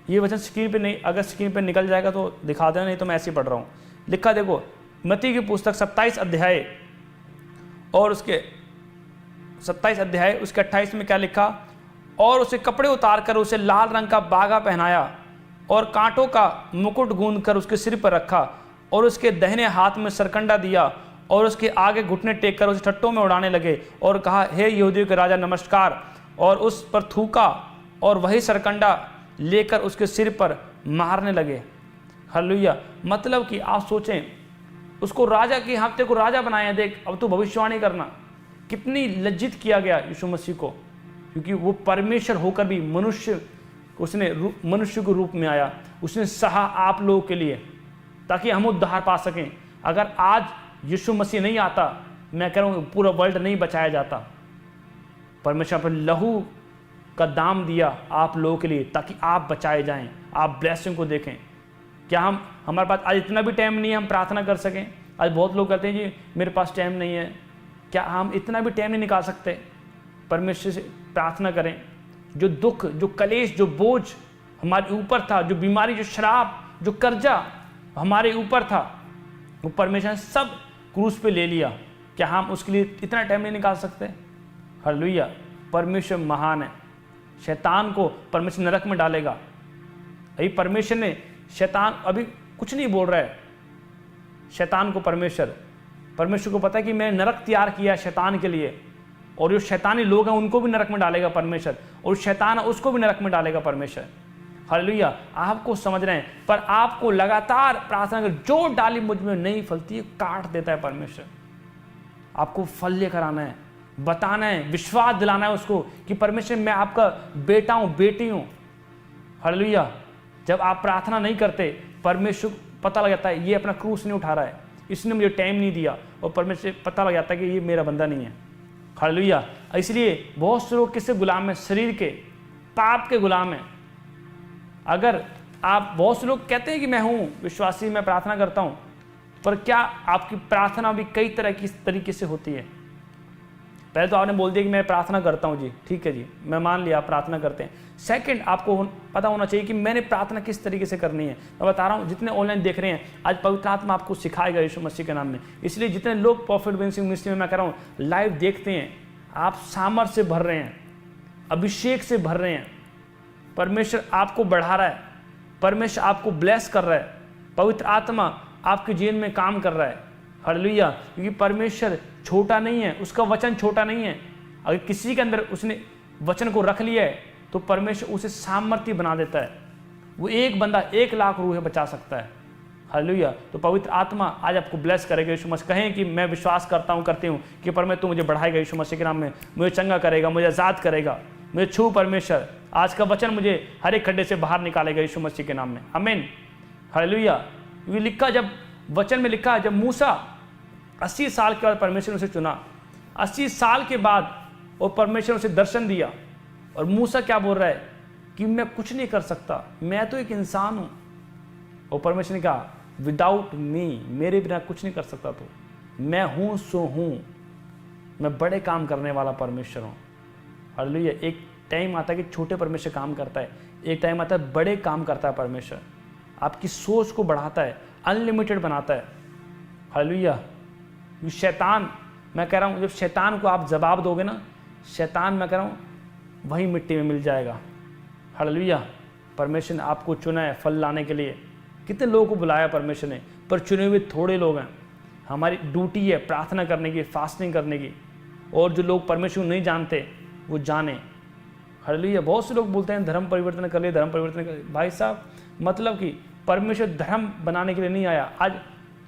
[SPEAKER 1] ये वचन स्क्रीन पे नहीं, अगर स्क्रीन पे निकल जाएगा तो दिखा देना, नहीं तो मैं ऐसे ही पढ़ रहा हूँ। लिखा देखो, मत्ती की पुस्तक 27 अध्याय और उसके 27 अध्याय उसके 28 में क्या लिखा, और उसे कपड़े उतार कर उसे लाल रंग का बागा पहनाया और कांटों का मुकुट गूंद कर उसके सिर पर रखा और उसके दाहिने हाथ में सरकंडा दिया और उसके आगे घुटने टेक कर उसे ठट्टों में उड़ाने लगे और कहा, हे यहूदियों के राजा नमस्कार, और उस पर थूका और वही सरकंडा लेकर उसके सिर पर मारने लगे। हालेलुया। मतलब कि आप सोचें, उसको राजा की हफ्ते को राजा बनाया, देख अब तू भविष्यवाणी करना। कितनी लज्जित किया गया यीशु मसीह को, क्योंकि वो परमेश्वर होकर भी उसने मनुष्य के रूप में आया। उसने सहा आप लोगों के लिए ताकि हम उद्धार पा सकें। अगर आज यीशु मसीह नहीं आता, मैं कह रहा हूँ पूरा वर्ल्ड नहीं बचाया जाता। परमेश्वर पर लहू का दाम दिया आप लोगों के लिए ताकि आप बचाए जाएं, आप ब्लेसिंग को देखें। क्या हमारे पास आज इतना भी टाइम नहीं है हम प्रार्थना कर सकें? आज बहुत लोग कहते हैं जी मेरे पास टाइम नहीं है। क्या हम इतना भी टाइम नहीं निकाल सकते परमेश्वर से प्रार्थना करें? जो दुख, जो कलेश, जो बोझ हमारे ऊपर था, जो बीमारी, जो शराब, जो कर्जा हमारे ऊपर था, वो परमेश्वर ने सब क्रूस पे ले लिया। क्या हम उसके लिए इतना टाइम नहीं निकाल सकते? हालेलुया। परमेश्वर महान है। शैतान को परमेश्वर नरक में डालेगा। अभी परमेश्वर ने, शैतान अभी कुछ नहीं बोल रहा है। शैतान को परमेश्वर को पता है कि मैंने नरक तैयार किया है शैतान के लिए, और जो शैतानी लोग हैं उनको भी नरक में डालेगा परमेश्वर, और शैतान उसको भी नरक में डालेगा परमेश्वर। हालेलुया। आपको समझ रहे हैं? पर आपको लगातार प्रार्थना कर, जो डाली मुझ में नहीं फलती है काट देता है परमेश्वर। आपको फल लेकर आना है, बताना है, विश्वास दिलाना है उसको कि परमेश्वर मैं आपका बेटा हूं, बेटी हूं। हालेलुया। जब आप प्रार्थना नहीं करते, परमेश्वर पता लग जाता है ये अपना क्रूस नहीं उठा रहा है, इसने मुझे टाइम नहीं दिया, और परमेश्वर पता लग जाता है कि ये मेरा बंदा नहीं है। हालेलुया। इसलिए बहुत से लोग किससे गुलाम हैं? शरीर के, पाप के गुलाम हैं। अगर आप, बहुत से लोग कहते हैं कि मैं हूं विश्वासी, मैं प्रार्थना करता हूं, पर क्या आपकी प्रार्थना भी कई तरह की तरीके से होती है? पहले तो आपने बोल दिया कि मैं प्रार्थना करता हूं जी, ठीक है जी, मैं मान लिया आप प्रार्थना करते हैं। सेकंड, आपको पता होना चाहिए कि मैंने प्रार्थना किस तरीके से करनी है। मैं बता रहा हूं, जितने ऑनलाइन देख रहे हैं, आज पवित्र आत्मा आपको सिखाएगा यीशु मसीह के नाम में। इसलिए जितने लोग प्रॉफिट विंसिंग मिनिस्ट्री में, मैं कह रहा हूं, लाइव देखते हैं, आप सामर्थ से भर रहे हैं, अभिषेक से भर रहे हैं। परमेश्वर आपको बढ़ा रहा है, परमेश्वर आपको ब्लेस कर रहा है, पवित्र आत्मा आपके जीवन में काम कर रहा है। हालेलुया। क्योंकि परमेश्वर छोटा नहीं है, उसका वचन छोटा नहीं है। अगर किसी के अंदर उसने वचन को रख लिया है तो परमेश्वर उसे सामर्थ्य बना देता है। वो एक बंदा 1 लाख रूहें बचा सकता है। हालेलुया। तो पवित्र आत्मा आज आपको ब्लेस करेगा। यीशु मसीह कहें कि मैं विश्वास करती हूँ कि परमेश्वर तू मुझे बढ़ाएगा यीशु मसीह के नाम में, मुझे चंगा करेगा, मुझे आज़ाद करेगा, मुझे छू परमेश्वर, आज का वचन मुझे हर एक खड्डे से बाहर निकालेगा यीशु मसीह के नाम में। आमीन। हालेलुया। ये लिखा, जब वचन में लिखा, जब मूसा 80 साल के बाद परमेश्वर ने उसे चुना, 80 साल के बाद और परमेश्वर ने उसे दर्शन दिया, और मूसा क्या बोल रहा है कि मैं कुछ नहीं कर सकता, मैं तो एक इंसान हूं। और परमेश्वर ने कहा, विदाउट मी, मेरे बिना कुछ नहीं कर सकता तो, मैं हूं सो हूं, मैं बड़े काम करने वाला परमेश्वर हूं। हालेलुया। एक टाइम आता है कि छोटे परमेश्वर काम करता है, एक टाइम आता है बड़े काम करता है परमेश्वर। आपकी सोच को बढ़ाता है, अनलिमिटेड बनाता है। हालेलुया। शैतान, मैं कह रहा हूँ, जब शैतान को आप जवाब दोगे ना, शैतान, मैं कह रहा हूँ, वही मिट्टी में मिल जाएगा। हालेलुया। परमेश्वर ने आपको चुना है फल लाने के लिए। कितने लोगों को बुलाया परमेश्वर ने, पर चुने हुए थोड़े लोग हैं। हमारी ड्यूटी है प्रार्थना करने की, फास्टिंग करने की, और जो लोग परमेश्वर नहीं जानते वो जाने। हालेलुया। बहुत से लोग बोलते हैं धर्म परिवर्तन कर लिए, धर्म परिवर्तन कर लिए। भाई साहब, मतलब कि परमेश्वर धर्म बनाने के लिए नहीं आया। आज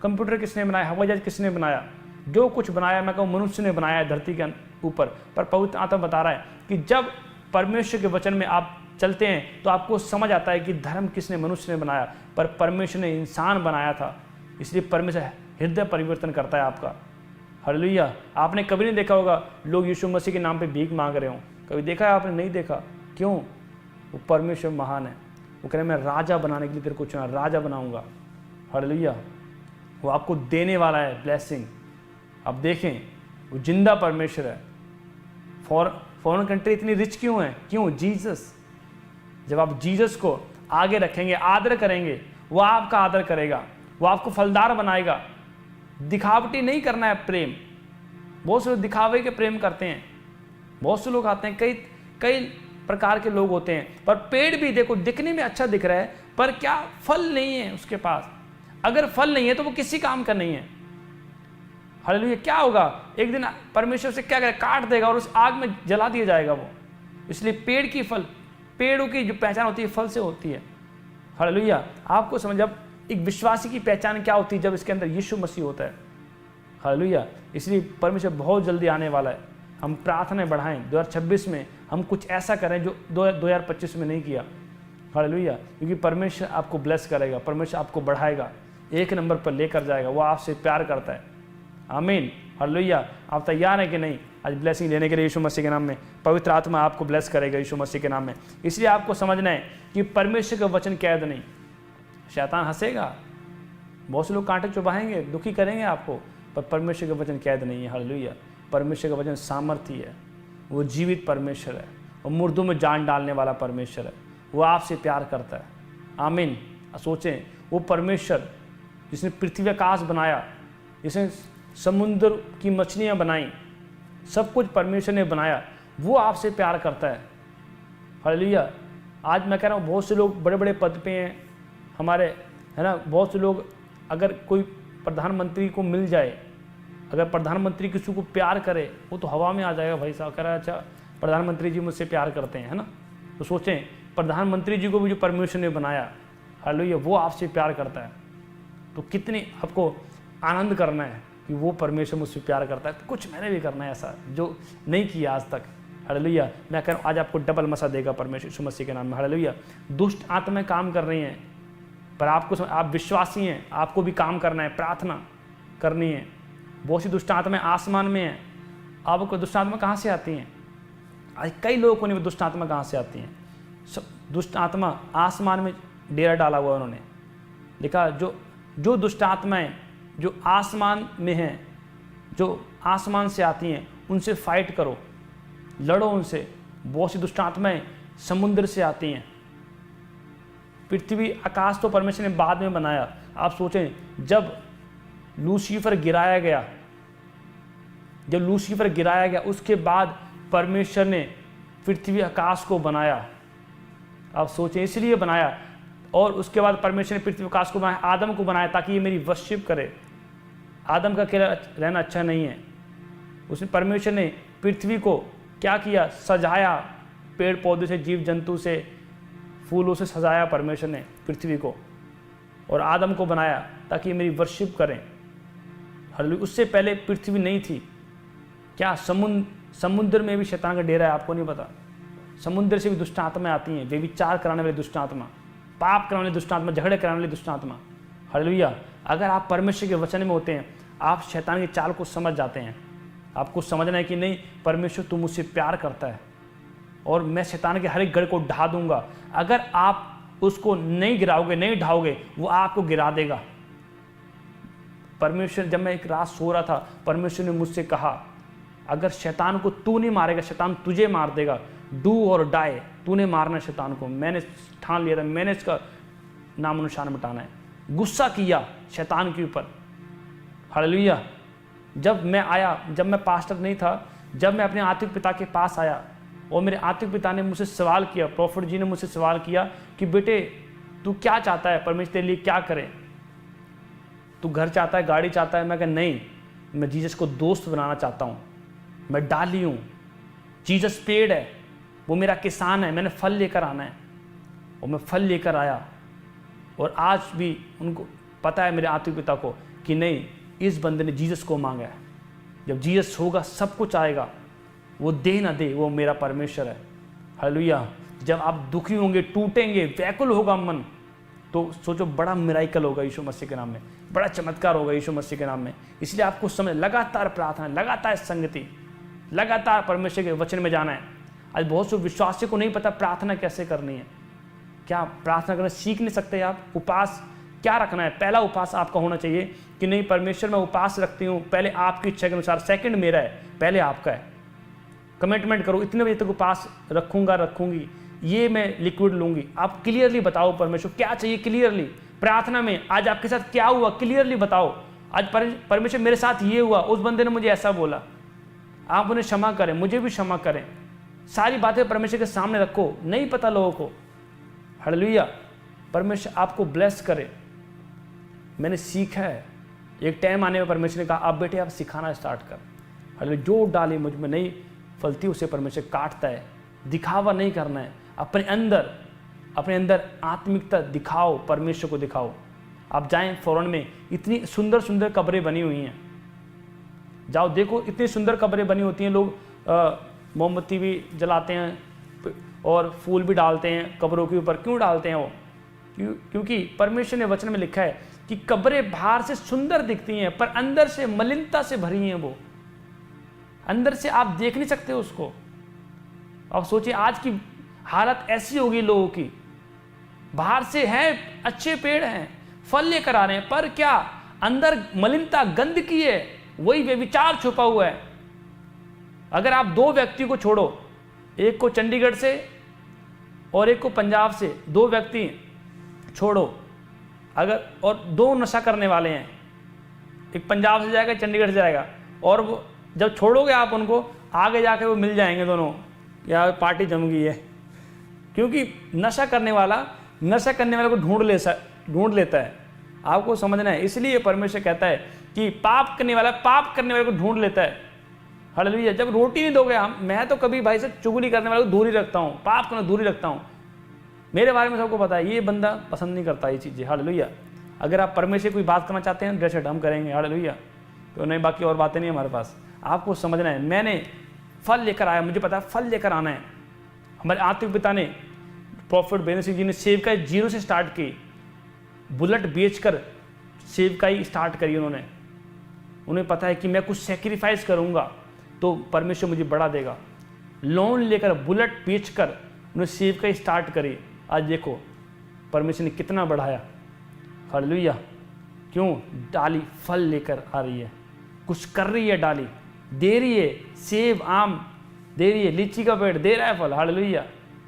[SPEAKER 1] कंप्यूटर किसने बनाया, हवाई जहाज किसने बनाया, जो कुछ बनाया, मैं कहूँ मनुष्य ने बनाया है धरती के ऊपर। पर पवित्र आत्मा बता रहा है कि जब परमेश्वर के वचन में आप चलते हैं तो आपको समझ आता है कि धर्म किसने, मनुष्य ने बनाया, पर परमेश्वर ने इंसान बनाया था। इसलिए परमेश्वर हृदय परिवर्तन करता है आपका। हालेलुया। आपने कभी नहीं देखा होगा लोग यीशु मसीह के नाम पे भीख मांग रहे हों, कभी देखा है आपने? नहीं देखा। क्यों? वो परमेश्वर महान है। वो कह रहे मैं राजा बनाने के लिए तेरे को चुना, राजा बनाऊंगा। हालेलुया। वो आपको देने वाला है ब्लेसिंग। अब देखें वो जिंदा परमेश्वर है। फॉरेन कंट्री इतनी रिच क्यों है? क्यों? जीसस। जब आप जीसस को आगे रखेंगे, आदर करेंगे, वो आपका आदर करेगा, वो आपको फलदार बनाएगा। दिखावटी नहीं करना है प्रेम। बहुत से लोग दिखावे के प्रेम करते हैं। बहुत से लोग आते हैं, कई प्रकार के लोग होते हैं, पर पेड़ भी देखो दिखने में अच्छा दिख रहा है, पर क्या फल नहीं है उसके पास। अगर फल नहीं है तो वो किसी काम का नहीं है। हालेलुया। क्या होगा? एक दिन परमेश्वर से क्या करेगा? काट देगा और उस आग में जला दिया जाएगा वो। इसलिए पेड़ों की जो पहचान होती है फल से होती है। हालेलुया। आपको समझ, अब एक विश्वासी की पहचान क्या होती है? जब इसके अंदर यीशु मसीह होता है। हालेलुया। इसलिए परमेश्वर बहुत जल्दी आने वाला है। हम प्रार्थना बढ़ाएं 2026 में, हम कुछ ऐसा करें जो 2025 में नहीं किया। हालेलुया। क्योंकि परमेश्वर आपको ब्लेस करेगा, परमेश्वर आपको बढ़ाएगा, एक नंबर पर लेकर जाएगा। वो आपसे प्यार करता है। आमीन। हालेलुया। आप तैयार हैं कि नहीं आज ब्लेसिंग लेने के लिए यीशु मसीह के नाम में? पवित्र आत्मा आपको ब्लेस करेगा यीशु मसीह के नाम में। इसलिए आपको समझना है कि परमेश्वर का वचन कैद नहीं। शैतान हंसेगा, बहुत से लोग कांटे चुभाएंगे, दुखी करेंगे आपको, पर परमेश्वर का वचन कैद नहीं है। हालेलुया। परमेश्वर का वचन सामर्थ्य है, वो जीवित परमेश्वर है, वो मुर्दों में जान डालने वाला परमेश्वर है। वो आपसे प्यार करता है। आमीन। सोचें, वो परमेश्वर जिसने पृथ्वी आकाश बनाया, जिसने समुद्र की मछलियाँ बनाई, सब कुछ परमेश्वर ने बनाया, वो आपसे प्यार करता है। हालेलुया। आज मैं कह रहा हूँ बहुत से लोग बड़े बड़े पद पे हैं हमारे, है ना। बहुत से लोग, अगर कोई प्रधानमंत्री को मिल जाए, अगर प्रधानमंत्री किसी को प्यार करे, वो तो हवा में आ जाएगा। भाई साहब कह रहा है अच्छा प्रधानमंत्री जी मुझसे प्यार करते हैं, है ना। तो सोचें, प्रधानमंत्री जी को भी जो परमेश्वर ने बनाया, हालेलुया, वो आपसे प्यार करता है। तो कितनी आपको आनंद करना है कि वो परमेश्वर मुझसे प्यार करता है। तो कुछ मैंने भी करना है ऐसा जो नहीं किया आज तक। हालेलुया। मैं कह रहा हूँ आज आपको डबल मसा देगा परमेश्वर यीशु मसीह के नाम में। हालेलुया। दुष्ट आत्माएं काम कर रही हैं, पर आप विश्वासी हैं, आपको भी काम करना है, प्रार्थना करनी है। बहुत सी दुष्ट आत्माएं आसमान में हैं। आपको दुष्ट आत्मा कहाँ से आती हैं? आज कई लोगों को नहीं दुष्ट आत्मा कहाँ से आती हैं। दुष्ट आत्मा आसमान में डेरा डाला हुआ उन्होंने लिखा। जो दुष्ट आत्माएं जो आसमान में हैं, जो आसमान से आती हैं, उनसे फाइट करो, लड़ो उनसे। बहुत सी दुष्ट आत्माएं समुद्र से आती हैं। पृथ्वी आकाश तो परमेश्वर ने बाद में बनाया। आप सोचें, जब लूसीफर गिराया गया, उसके बाद परमेश्वर ने पृथ्वी आकाश को बनाया। आप सोचें, इसलिए बनाया। और उसके बाद परमेश्वर ने पृथ्वी आकाश को बनाया, आदम को बनाया ताकि ये मेरी वर्शिप करे। आदम का अकेला रहना अच्छा नहीं है। उसने, परमेश्वर ने पृथ्वी को क्या किया? सजाया। पेड़ पौधे से, जीव जंतु से, फूलों से सजाया परमेश्वर ने पृथ्वी को, और आदम को बनाया ताकि मेरी वर्शिप करें। हालेलुया। उससे पहले पृथ्वी नहीं थी। क्या समुद्र में भी शैतान का डेरा है? आपको नहीं पता? समुद्र से भी दुष्ट आत्माएं आती हैं, व्यभिचार कराने वाली दुष्ट आत्मा, पाप कराने वाली दुष्ट आत्मा, झगड़े कराने वाली दुष्ट आत्मा। हालेलुया। अगर आप परमेश्वर के वचन में होते हैं, आप शैतान की चाल को समझ जाते हैं। आपको समझना है कि नहीं, परमेश्वर तू मुझसे प्यार करता है और मैं शैतान के हर एक गढ़ को ढा दूंगा। अगर आप उसको नहीं गिराओगे, नहीं ढाओगे, वो आपको गिरा देगा। परमेश्वर, जब मैं एक रात सो रहा था, परमेश्वर ने मुझसे कहा, अगर शैतान को तू नहीं मारेगा, शैतान तुझे मार देगा। डू और डाई, तूने मारना शैतान को। मैंने ठान लिया था, मैंने इसका नाम निशान मिटाना है। गुस्सा किया शैतान के ऊपर। हालेलुया। जब मैं पास्टर नहीं था, जब मैं अपने आत्मिक पिता के पास आया और मेरे आत्मिक पिता ने मुझसे सवाल किया, प्रॉफिट जी ने मुझसे सवाल किया कि बेटे तू क्या चाहता है, परमेश्वर तेरे लिए क्या करे? तू घर चाहता है, गाड़ी चाहता है? मैं कहा नहीं, मैं जीसस को दोस्त बनाना चाहता हूँ। मैं डाली हूँ, जीसस पेड़ है, वो मेरा किसान है, मैंने फल लेकर आना है। और मैं फल लेकर आया, और आज भी उनको पता है, मेरे आत्मिक पिता को, कि नहीं, इस बंदे ने जीसस को मांगा है। जब जीसस होगा सब कुछ आएगा। वो दे ना दे, वो मेरा परमेश्वर है। हालेलुया। जब आप दुखी होंगे, टूटेंगे, व्याकुल होगा मन, तो सोचो बड़ा मिराइकल होगा यीशु मसीह के नाम में, बड़ा चमत्कार होगा यीशु मसीह के नाम में। इसलिए आपको समझ, लगातार प्रार्थना, लगातार संगति, लगातार परमेश्वर के वचन में जाना है। आज बहुत से विश्वासियों को नहीं पता प्रार्थना कैसे करनी है। क्या प्रार्थना करना सीख नहीं सकते आप? उपवास क्या रखना है? पहला उपवास आपका होना चाहिए कि नहीं परमेश्वर मैं उपवास रखती हूँ, पहले आपकी इच्छा के अनुसार, सेकंड मेरा है, पहले आपका है। कमिटमेंट करो, इतने बजे तक उपवास रखूंगी, ये मैं लिक्विड लूंगी। आप क्लियरली बताओ परमेश्वर क्या चाहिए, क्लियरली प्रार्थना में आज आपके साथ क्या हुआ क्लियरली बताओ। आज परमेश्वर मेरे साथ ये हुआ, उस बंदे ने मुझे ऐसा बोला, आप उन्हें क्षमा करें, मुझे भी क्षमा करें। सारी बातें परमेश्वर के सामने रखो। नहीं पता लोगों को, हालेलुया, परमेश्वर आपको ब्लेस करे। मैंने सीखा है, एक टाइम आने में परमेश्वर ने कहा आप बेटे आप सिखाना स्टार्ट कर। हालेलुया, जो डाली मुझ में नहीं फलती उसे परमेश्वर काटता है। दिखावा नहीं करना है, अपने अंदर आत्मिकता दिखाओ, परमेश्वर को दिखाओ। आप जाएं फौरन में, इतनी सुंदर सुंदर कब्रें बनी हुई हैं, जाओ देखो, इतनी सुंदर कब्रें बनी होती हैं। लोग मोमबत्ती भी जलाते हैं और फूल भी डालते हैं कब्रों के ऊपर। क्यों डालते हैं वो? क्योंकि परमेश्वर ने वचन में लिखा है कि कब्रें बाहर से सुंदर दिखती हैं पर अंदर से मलिनता से भरी हैं। वो अंदर से आप देख नहीं सकते उसको। आप सोचिए आज की हालत ऐसी होगी लोगों की, बाहर से है अच्छे पेड़ हैं, फल लेकर आ रहे हैं, पर क्या अंदर मलिनता गंदगी है, वही व्यभिचार छुपा हुआ है। अगर आप दो व्यक्ति को छोड़ो, एक को चंडीगढ़ से और एक को पंजाब से, दो व्यक्ति छोड़ो अगर, और दो नशा करने वाले हैं, एक पंजाब से जाएगा चंडीगढ़ से जाएगा, और वो जब छोड़ोगे आप उनको, आगे जाके वो मिल जाएंगे दोनों, या पार्टी जम गई है। क्योंकि नशा करने वाला को ढूंढ लेता है। आपको समझना है। इसलिए परमेश्वर कहता है कि पाप करने वाला को ढूंढ लेता है। हालेलुया। जब रोटी नहीं दोगे, मैं तो कभी भाई से चुगली करने वाले को दूर ही रखता हूँ, पाप करने दूर ही रखता हूँ। मेरे बारे में सबको पता है, ये बंदा पसंद नहीं करता ये चीज़ें। हालेलुया। अगर आप परमेश्वर कोई बात करना चाहते हैं, ड्रेस हम करेंगे। हालेलुया। तो नहीं, बाकी और बातें नहीं हमारे पास। आपको समझना है, मैंने फल लेकर आया, मुझे पता है फल लेकर आना है। हमारे आत्मिक पिता ने, प्रॉफिट बेन सिंह जी ने सेवकाई 0 से स्टार्ट की, बुलेट बेचकर सेवकाई स्टार्ट करी उन्होंने। उन्हें पता है कि मैं कुछ सेक्रीफाइस करूंगा तो परमेश्वर मुझे बढ़ा देगा। लोन लेकर, बुलेट बेचकर उन्होंने सेवकाई स्टार्ट करी। आज देखो परमेश्वर ने कितना बढ़ाया। हालेलुया। क्यों? डाली फल लेकर आ रही है, कुछ कर रही है, डाली दे रही है, सेब आम दे रही है, लीची का पेड़ दे रहा है फल। हालेलुया।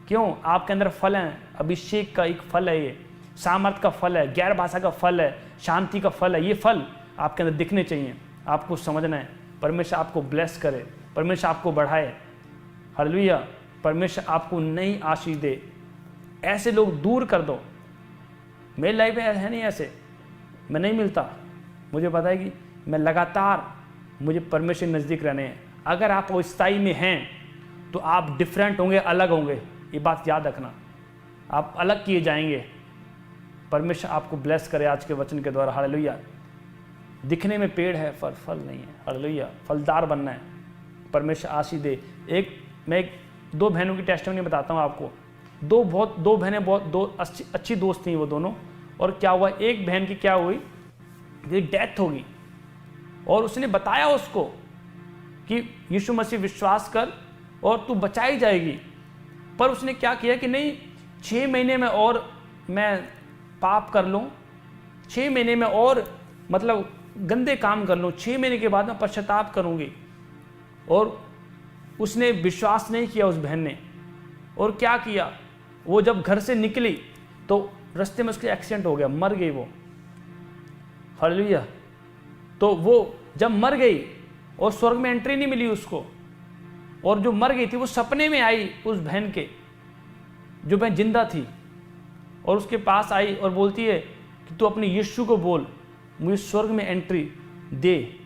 [SPEAKER 1] क्यों? आपके अंदर फल है, अभिषेक का एक फल है, ये सामर्थ का फल है, गैर भाषा का फल है, शांति का फल है। ये फल आपके अंदर दिखने चाहिए। आपको समझना है। परमेश्वर आपको ब्लेस करे, परमेश्वर आपको बढ़ाए। हालेलुया। परमेश्वर आपको नई आशीष दे। ऐसे लोग दूर कर दो। मेरी लाइफ में है नहीं ऐसे, मैं नहीं मिलता। मुझे पता है कि मैं लगातार, मुझे परमेश्वर नज़दीक रहने हैं। अगर आप स्थायी में हैं तो आप डिफरेंट होंगे, अलग होंगे। ये बात याद रखना, आप अलग किए जाएंगे। परमेश्वर आपको ब्लेस करे आज के वचन के द्वारा। हालेलुया। दिखने में पेड़ है, फल नहीं है। हालेलुया। फलदार बनना है। परमेश्वर आशीष दे। मैं दो बहनों की टेस्टिमनी बताता हूँ आपको। दो बहनें बहुत अच्छी दोस्त थी वो दोनों। और क्या हुआ, एक बहन की क्या हुई, डेथ होगी, और उसने बताया उसको कि यीशु मसीह विश्वास कर और तू बचाई जाएगी। पर उसने क्या किया कि नहीं, 6 महीने में और मैं पाप कर लूँ, 6 महीने में और मतलब गंदे काम कर लूँ, 6 महीने के बाद मैं पश्चाताप करूँगी। और उसने विश्वास नहीं किया उस बहन ने। और क्या किया, वो जब घर से निकली तो रास्ते में उसके एक्सीडेंट हो गया, मर गई वो। हालेलुया। तो वो जब मर गई और स्वर्ग में एंट्री नहीं मिली उसको, और जो मर गई थी वो सपने में आई उस बहन के, जो बहन जिंदा थी, और उसके पास आई और बोलती है कि तू अपने यीशु को बोल, मुझे स्वर्ग में एंट्री दे।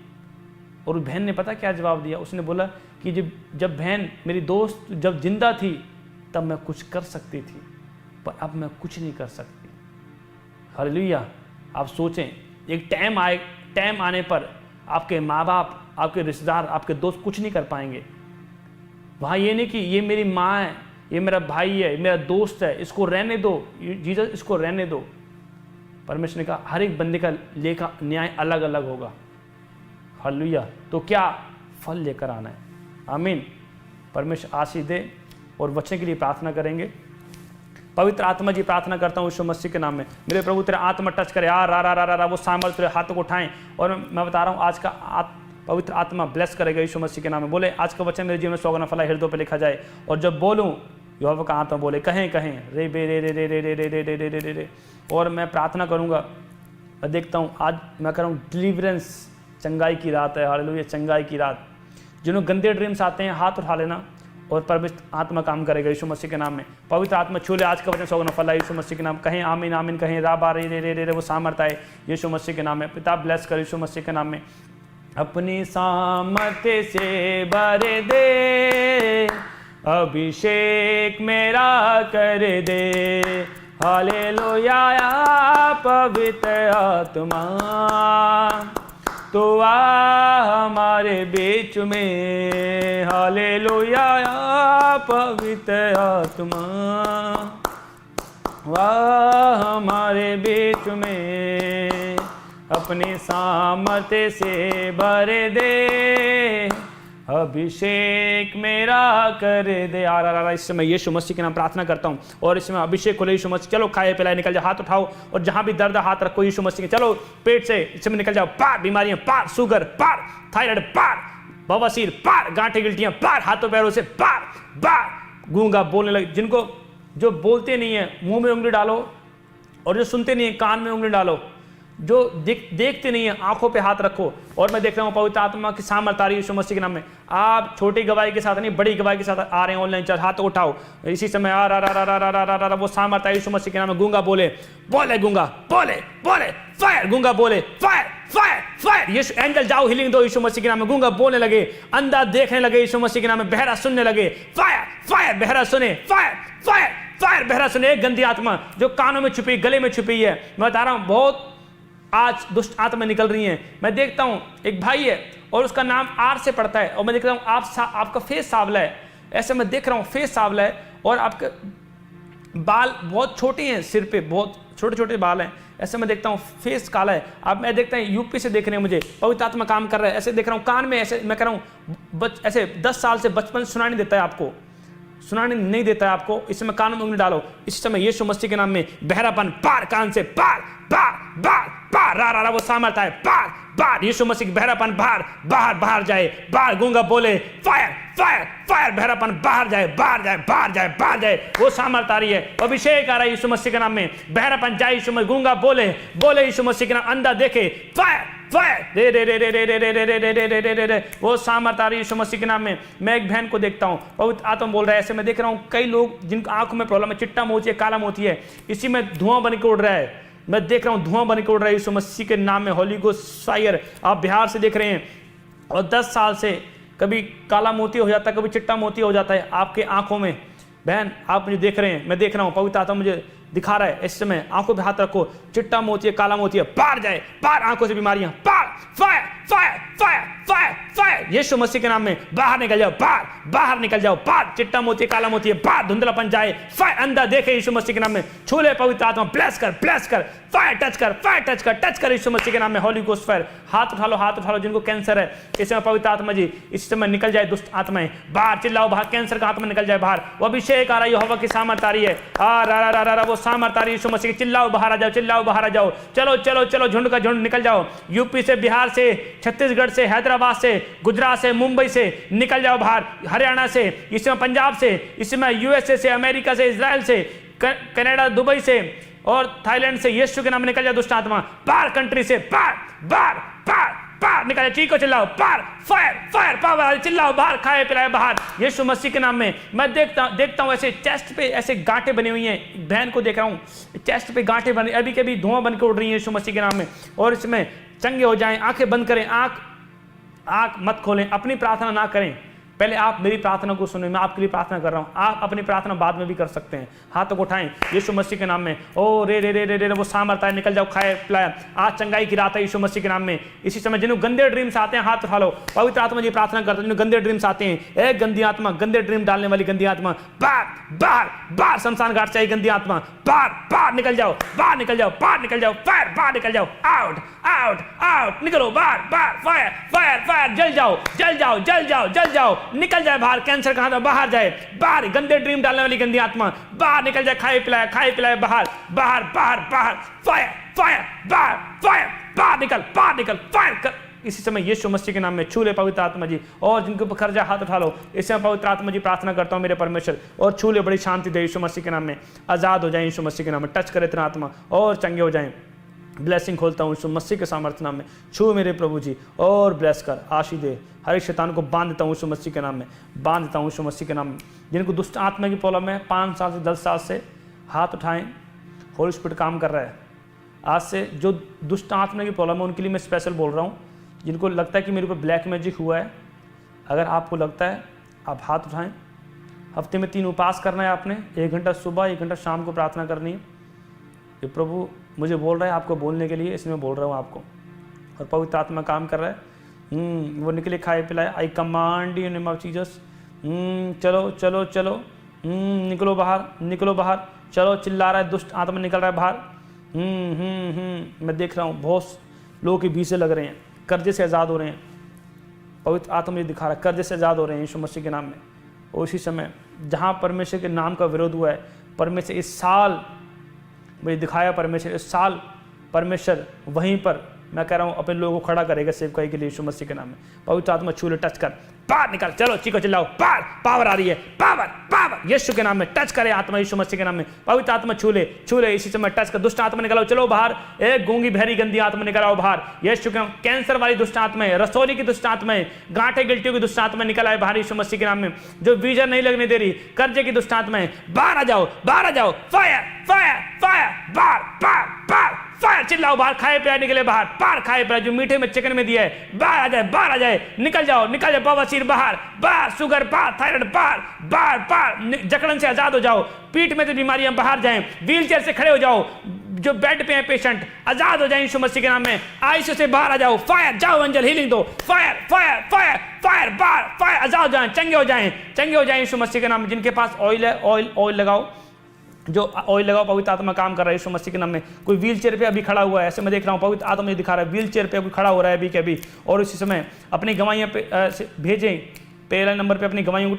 [SPEAKER 1] और उस बहन ने पता क्या जवाब दिया, उसने बोला कि जब बहन मेरी दोस्त जब जिंदा थी तब मैं कुछ कर सकती थी, पर अब मैं कुछ नहीं कर सकती। हालेलुया। आप सोचें, एक टाइम आने पर आपके माँ बाप, आपके रिश्तेदार, आपके दोस्त कुछ नहीं कर पाएंगे। वहाँ ये नहीं कि ये मेरी माँ है, ये मेरा भाई है, मेरा दोस्त है, इसको रहने दो जीसस, इसको रहने दो। परमेश्वर ने कहा हर एक बंदे का लेखा न्याय अलग अलग होगा। हालेलुया। तो क्या फल लेकर आना है। आमीन। परमेश्वर आशीष दे। और वचन के लिए प्रार्थना करेंगे। पवित्र आत्मा जी प्रार्थना करता हूँ यीशु मसीह के नाम में, मेरे प्रभु तेरा आत्मा टच करे, रा वो सामर्थ तेरे हाथों को उठाएं। और मैं बता रहा हूँ आज का पवित्र आत्मा ब्लेस करेगा यीशु मसीह के नाम में। बोले आज का वचन मेरे जीवन में सौगना फला हृदय पर लिखा जाए। और जब बोलूँ यहोवा का आत्मा बोले कहें रे बे रे रे रे रे रे रे रे रे रे रे रे। और मैं प्रार्थना करूँगा, मैं देखता हूँ आज मैं कर रहा हूँ डिलीवरेंस, चंगाई की रात है। हालेलुया, चंगाई की रात। जिन्होंने गंदे ड्रीम्स आते हैं हाथ उठा लेना और पवित्र आत्मा काम करेगा यीशु मसीह के नाम में। पवित्र आत्मा छू ले आज का वचन सौगना फला यीशु मसीह के नाम। कहें आमीन आमीन, कहें रा बा रे रे रे रे, वो सामर्थ आए यीशु मसीह के नाम में। पिता ब्लेस कर यीशु मसीह के नाम में। अपनी सामर्थ्य से भर दे, अभिषेक मेरा कर दे। हालेलुया पवित्र आत्मा तो आ हमारे बीच में। हालेलुया पवित्र आत्मा वाह हमारे बीच में, अपनी सामर्थ्य से भर दे, अभिषेक मेरा कर दे। इस समय यीशु मसीह के नाम प्रार्थना करता हूँ। और इसमें अभिषेक खोले यीशु मसीह। चलो खाए पिलाए निकल जाओ, हाथ उठाओ और जहाँ भी दर्द हाथ रखो यीशु मसीह के। चलो पेट से इस समय निकल जाओ, पार बीमारियां पार, शुगर पार, थायराइड पार, बवासीर पार, गांठें गिल्टियां पार, हाथों पैरों से पार बार। गूंगा बोलने लगे, जिनको जो बोलते नहीं है मुंह में उंगली डालो, और जो सुनते नहीं है कान में उंगली डालो, जो देखते नहीं है आंखों पे हाथ रखो। और मैं देख रहा हूँ पवित्र आत्मा की सामर्थ आ रही है यीशु मसीह के नाम में। आप छोटी गवाही के साथ नहीं, बड़ी गवाही के साथ आ रहे हैं ऑनलाइन चर्च, हाथ उठाओ इसी समय। वो सामर्थ आई यीशु मसीह के नाम में। गूंगा बोले गूंगा बोले फायर, गूंगा बोले फायर फायर फायर। यीशु एंजल जाओ हीलिंग दो यीशु मसीह के नाम में। गूंगा बोलने लगे, अंधा देखने लगे यीशु मसीह के नाम में। बहरा सुनने लगे, फायर फायर बहरा सुने, फायर फायर फायर बहरा सुने। एक गंदी आत्मा जो कानों में छुपी, गले में छुपी है, मैं बता रहा हूं बहुत आज दुष्ट आत्मा निकल रही हैं। मैं देखता हूं एक भाई है और उसका नाम आर से पड़ता है, और मैं देख रहा हूं आपका फेस सांवला है। ऐसे मैं देख रहा हूं फेस सांवला है और आपके बाल बहुत छोटे हैं, सिर पे बहुत छोटे छोटे बाल हैं। ऐसे मैं देखता हूं फेस काला है। अब मैं देखता हूं यूपी से देख रहे हैं मुझे, पवित्र आत्मा काम कर रहा है। ऐसे देख रहा हूं कान में, ऐसे मैं कह रहा हूं ऐसे 10 साल से बचपन सुनाई नहीं देता है आपको, सुनाने नहीं देता है आपको। इस समय कानों में उंगली डालो इस समय यीशु मसीह के नाम में। बहरापन पार, कान से पार बार बार बार, रा वो सामर्थ है पार बार। यीशु मसीह बहरापन बाहर बाहर बाहर जाए, बाहर। गूंगा बोले फायर फायर फायर, बहरापन बाहर जाए बाहर जाए बाहर जाए बाहर जाए। वो सामर्थ आ रही है, अभिषेक आ रहा है यीशु मसीह के नाम में। बहरापन जाए यीशु मसीह। गूंगा बोले यीशु मसीह के नाम। अंधा देखे, फायर फायर रे रे रे रे रे रे रे रे रे रे रे रे रे। वो सामर्थ आ रही है यीशु मसीह के नाम में। मैं एक बहन को देखता हूँ, पवित्र आत्मा बोल रहा है। ऐसे मैं देख रहा हूँ कई लोग जिनकी आंखों में प्रॉब्लम है, चिट्टा मोती है, काला मोती है, इसी में धुआं बन के उड़ रहा है। मैं देख रहा हूं धुआं बन के उड़ रहा है यीशु मसीह के नाम में। Holi ghost fire. आप बिहार से देख रहे हैं और 10 साल से कभी काला मोती हो जाता है, कभी चिट्टा मोती हो जाता है आपके आंखों में। बहन आप मुझे देख रहे हैं, मैं देख रहा हूं, पवित्र आत्मा मुझे दिखा रहा है। इस समय आंखों पे हाथ रखो, चिट्टा मोती है, काला मोती है, पार जाए पार। आंखों से बीमारियां पार, fire fire fire fire fire यीशु मसीह के नाम में। बाहर निकल जाओ, बाहर बाहर निकल जाओ, पार। चिट्टा मोती काला मोती है, बाहर। धुंधलापन जाए, फायर। अंधा देखे यीशु मसीह के नाम में। छूले पवित्र आत्मा, ब्लेस कर फायर टच कर, फायर टच कर यीशु मसीह के नाम में। Holi ghost fire. हाथ उठा लो जिनको कैंसर है इस समय पवित्र आत्मा जी इस समय निकल जाए दुष्ट आत्माएं बाहर। चिल्लाओ बाहर, कैंसर का आत्मा निकल जाए बाहर। वो अभिषेक आ रहा है, यहोवा की सामर्थ आ रही है। वो सामर्थ आ रही है यीशु मसीह की। चिल्लाओ बाहर आ जाओ, चिल्लाओ बाहर आ जाओ। चलो चलो चलो, झुंड का झुंड निकल जाओ। यूपी से, बिहार से, छत्तीसगढ़ से, हैदराबाद से, गुजरात से, मुंबई से निकल जाओ बाहर। हरियाणा से, इस समय पंजाब से, इस समय यूएसए से, अमेरिका से, इजराइल से, कनाडा, दुबई से और थाईलैंड से यीशु के नाम में निकल जाओ दुष्ट आत्मा। बाहर कंट्री से, बाहर बाहर बाहर बाहर निकल जाओ। चीखो चिल्लाओ, बाहर फायर फायर पावर, चिल्लाओ बाहर। खाए पिलाए बाहर यीशु मसीह के नाम में। मैं देखता हूं ऐसे चेस्ट पे ऐसे गांठें बनी हुई हैं। बहन को देख रहा हूं चेस्ट पे गांठें बनी, अभी कभी धुआं बन के उड़ रही है यीशु मसीह के नाम में। और इसमें चंगे हो जाएं। आंखें बंद करें, आंख मत खोलें, अपनी प्रार्थना ना करें। पहले आप मेरी प्रार्थना को सुने, मैं आपके लिए प्रार्थना कर रहा हूँ। आप अपनी प्रार्थना बाद में भी कर सकते हैं। हाथों को उठाएं यीशु मसीह के नाम में। ओ रे रे रे रे रे वो सामर्थ्य है, निकल जाओ, खाए पिलाए। आज चंगाई की रात है यीशु मसीह के नाम में। इसी समय जिन्हें गंदे ड्रीम्स आते हैं हाथ उठा लो। पवित्र आत्मा जी प्रार्थना करते हैं, जिन्हें गंदे ड्रीम्स आते हैं, ए गंदी आत्मा, गंदे ड्रीम डालने वाली गंदी आत्मा, बाहर बाहर बाहर शमशान घाट चाहिए गंदी आत्मा, बाहर बाहर निकल जाओ, बाहर निकल जाओ, बाहर निकल जाओ, फायर बाहर निकल जाओ, आउट आउट आउट, निकलो बाहर बाहर, फायर फायर फायर, जल जाओ जल जाओ जल जाओ जल जाओ, निकल जाए बाहर। कैंसर कहां था, बाहर जाए, बाहर गंदे ड्रीम डालने वाली गंदी आत्मा बाहर निकल जाए, खाए पिलाए, बाहर बाहर बाहर बाहर, फायर फायर बाहर, फायर बाहर निकल फायर कर। इसी समय यीशु मसीह के नाम में छू ले पवित्र आत्मा जी, और जिनके ऊपर कर्जा हाथ उठा लो। इस समय पवित्र आत्मा जी प्रार्थना करता हूँ मेरे परमेश्वर, और छू ले, बड़ी शांति दे यीशु मसीह के नाम में। आजाद हो जाए यीशु मसीह के नाम में, टच करे तेरा आत्मा और चंगे हो जाएं। ब्लेसिंग खोलता हूँ यीशु मसीह के सामर्थ्य नाम में। छू मेरे प्रभु जी और ब्लेस कर, आशीष दे। हर एक शैतान को बांध देता हूँ यीशु मसीह के नाम में, बांध देता हूँ यीशु मसीह के नाम में। जिनको दुष्ट आत्मा की प्रॉब्लम है 5 साल से 10 साल से, हाथ उठाएं, होली स्पिरिट काम कर रहा है। आज से जो दुष्ट आत्मा की प्रॉब्लम है उनके लिए मैं स्पेशल बोल रहा हूँ। जिनको लगता है कि मेरे ऊपर ब्लैक मैजिक हुआ है, अगर आपको लगता है आप हाथ उठाएं। हफ्ते में 3 उपवास करना है आपने, 1 घंटा सुबह 1 घंटा शाम को प्रार्थना करनी है। ये प्रभु मुझे बोल रहा है आपको बोलने के लिए, इसमें बोल रहा हूँ आपको, और पवित्र आत्मा काम कर रहा है। वो निकले, खाए पिलाए। आई command you name of Jesus. चलो चलो चलो, निकलो बाहर, निकलो बाहर, चलो। चिल्ला रहा है, दुष्ट आत्मा निकल रहा है बाहर। मैं देख रहा हूँ बहुत लोगों के वीज़े लग रहे हैं, कर्जे से आज़ाद हो रहे हैं। पवित्र आत्मा मुझे दिखा रहा है कर्जे से आज़ाद हो रहे हैं यीशु मसीह के नाम में। और उसी समय जहाँ परमेश्वर के नाम का विरोध हुआ है, परमेश्वर इस साल मुझे दिखाया, परमेश्वर इस साल परमेश्वर वहीं पर मैं कह रहा हूँ अपने लोगों को खड़ा करेगा सेवकाई के लिए यीशु मसीह के नाम में। पवित्र आत्मा छू ले, टच कर, बाहर निकल, चलो चीखो चिल्लाओ, बाहर पावर आ रही है, पावर पावर यीशु के नाम में। टच करे आत्मा यीशु मसीह के नाम में। पवित्र आत्मा छू ले, छू ले, इसी समय टच कर। दुष्ट आत्मा निकलाओ, चलो बाहर। एक गूंगी बहरी गंदी आत्मा निकलाओ बाहर यीशु के नाम। कैंसर वाली दुष्ट आत्मा है, रसोली की दुष्ट आत्मा है, गांठे गिल्टियों की दुष्ट आत्मा निकल आए बाहर यीशु मसीह के नाम में। जो वीजा नहीं लगने दे रही, कर्जे की दुष्ट आत्मा है, बाहर आ जाओ, बाहर आ जाओ। फायर फायर फायर, बाहर बाहर बाहर, फायर चिल्लाओ, बाहर खाए पिलाए निकले बाहर, बाहर खाए पिलाए जो मीठे में चिकन में दिया है, बाहर आ जाए, बाहर आ जाए, निकल जाओ, निकल जाओ। बवासीर बाहर बाहर, शुगर बाहर, थायराइड बाहर बाहर बाहर, जकड़न से आजाद हो जाओ। पीठ में तो बीमारियां बाहर जाएं, व्हील चेयर से खड़े हो जाओ। जो बेड पे है पेशेंट, आजाद हो जाए यीशु मसीह के नाम में। आईसीयू से बाहर आ जाओ, फायर जाओ, एंजल हीलिंग दो, फायर फायर फायर फायर, बाहर फायर, आजाद हो जाए, चंगे हो जाएं, चंगे हो जाएं यीशु मसीह के नाम में। जिनके पास ऑयल है, ऑयल लगाओ, जो ऑयल लगाओ। पवित्र आत्मा काम कर रहा है यीशु मसीह के नाम में। कोई व्हील चेयर पे अभी खड़ा हुआ है, ऐसे मैं देख रहा हूँ, पवित्र आत्मा मुझे दिखा रहा है व्हील चेयर पे अभी खड़ा हो रहा है अभी के अभी। और इसी समय अपनी गवाहियाँ पे भेजें, पहले नंबर पे अपनी गवाहियों को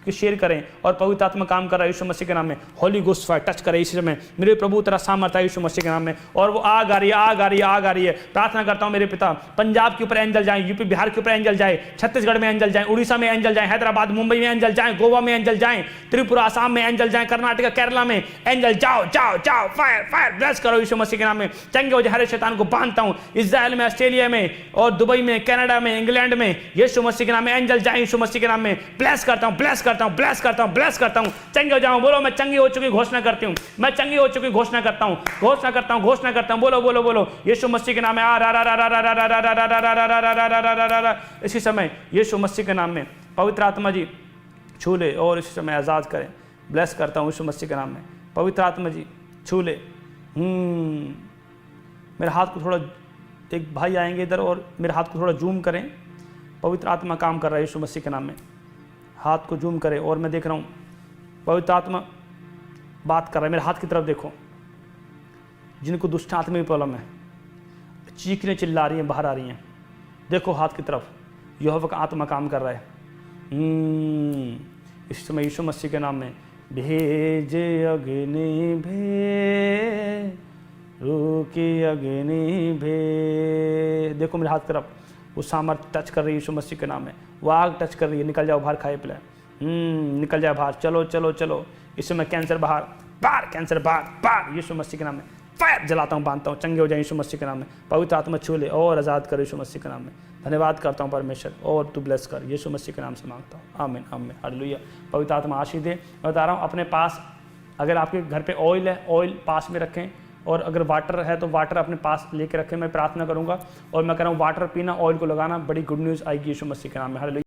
[SPEAKER 1] शेयर करें। और पवित्र आत्मा काम कर रहा है यीशु मसीह के नाम में। होली गोस्ट फायर टच करे इसी समय। मेरे प्रभु तेरा सामर्थ्य है यीशु मसीह के नाम में, और वो आग आ रही है, आग आ रही है, आग आ रही है। प्रार्थना करता हूँ मेरे पिता, पंजाब के ऊपर एंजल जाए, यूपी बिहार के ऊपर एंजल जाए, छत्तीसगढ़ में एंजल जाए, उड़ीसा में एंजल जाए, हैदराबाद मुंबई में एंजल जाए, गोवा में एंजल जाए, त्रिपुरा आसाम में एंजल जाए, कर्नाटक केरला में एंजल जाओ जाओ जाओ। फायर फायर ब्लेस करो यीशु मसीह के नाम में। चंगे हो जाए, हर शैतान को बांधता हूँ। इजराइल में, ऑस्ट्रेलिया में और दुबई में, कनाडा में, इंग्लैंड में यीशु मसीह के नाम में एंजल जाए यीशु मसीह के नाम में। ब्लेस करता हूँ, ब्लेस करता हूँ, ब्लेस करता हूँ, ब्लेस करता हूँ। चंगे हो जाऊं, बोलो मैं चंगी हो चुकी घोषणा करती हूँ, मैं चंगी हो चुकी घोषणा करता हूँ, घोषणा करता हूँ, घोषणा करता हूँ। बोलो बोलो बोलो यीशु मसीह के नाम में। इसी समय यीशु मसीह के नाम में पवित्र आत्मा जी छू ले और इसी समय आजाद करें। ब्लेस करता हूँ यीशु मसीह के नाम में। पवित्र आत्मा जी छू ले। मेरे हाथ को थोड़ा, एक भाई आएंगे इधर और मेरे हाथ को थोड़ा जूम करें। पवित्र आत्मा काम कर रहा है यीशु मसीह के नाम में। हाथ को जूम करें और मैं देख रहा हूँ पवित्र आत्मा बात कर रहा है। मेरे हाथ की तरफ देखो। जिनको दुष्ट आत्मा की प्रॉब्लम है, चीखने चिल्ला रही हैं, बाहर आ रही हैं, देखो हाथ की तरफ, यहोवा का आत्मा काम कर रहा है। इस समय यीशु मसीह के नाम में भेजे अग्नि भे, रुकी अग्नि भे। देखो मेरे हाथ की तरफ वो सामर्थ्य टच कर रही है यीशु मसीह के नाम में। वो आग टच कर रही है। निकल जाओ बाहर, खाए पिलाए, निकल जाए बाहर। चलो चलो चलो। इस समय कैंसर बाहर, बाहर कैंसर बाहर, बाहर यीशु मसीह के नाम में। फायर जलाता हूँ, बांधता हूँ, चंगे हो जाए यीशु मसीह के नाम में। पवित्र आत्मा छू ले और आज़ाद कर यीशु मसीह के नाम में। धन्यवाद करता हूँ परमेश्वर, और तू ब्लेस कर यीशु मसीह के नाम से मांगता हूँ। आमीन आमीन हालेलुया। पवित्र आत्मा आशीष दे। मैं बता रहा हूँ अपने पास, अगर आपके घर पे ऑयल है, ऑयल पास में रखें, और अगर वाटर है तो वाटर अपने पास लेके रखें। मैं प्रार्थना करूँगा और मैं कह रहा हूँ वाटर पीना, ऑयल को लगाना, बड़ी गुड न्यूज़ आएगी यीशु मसीह के नाम में। हालेलुया।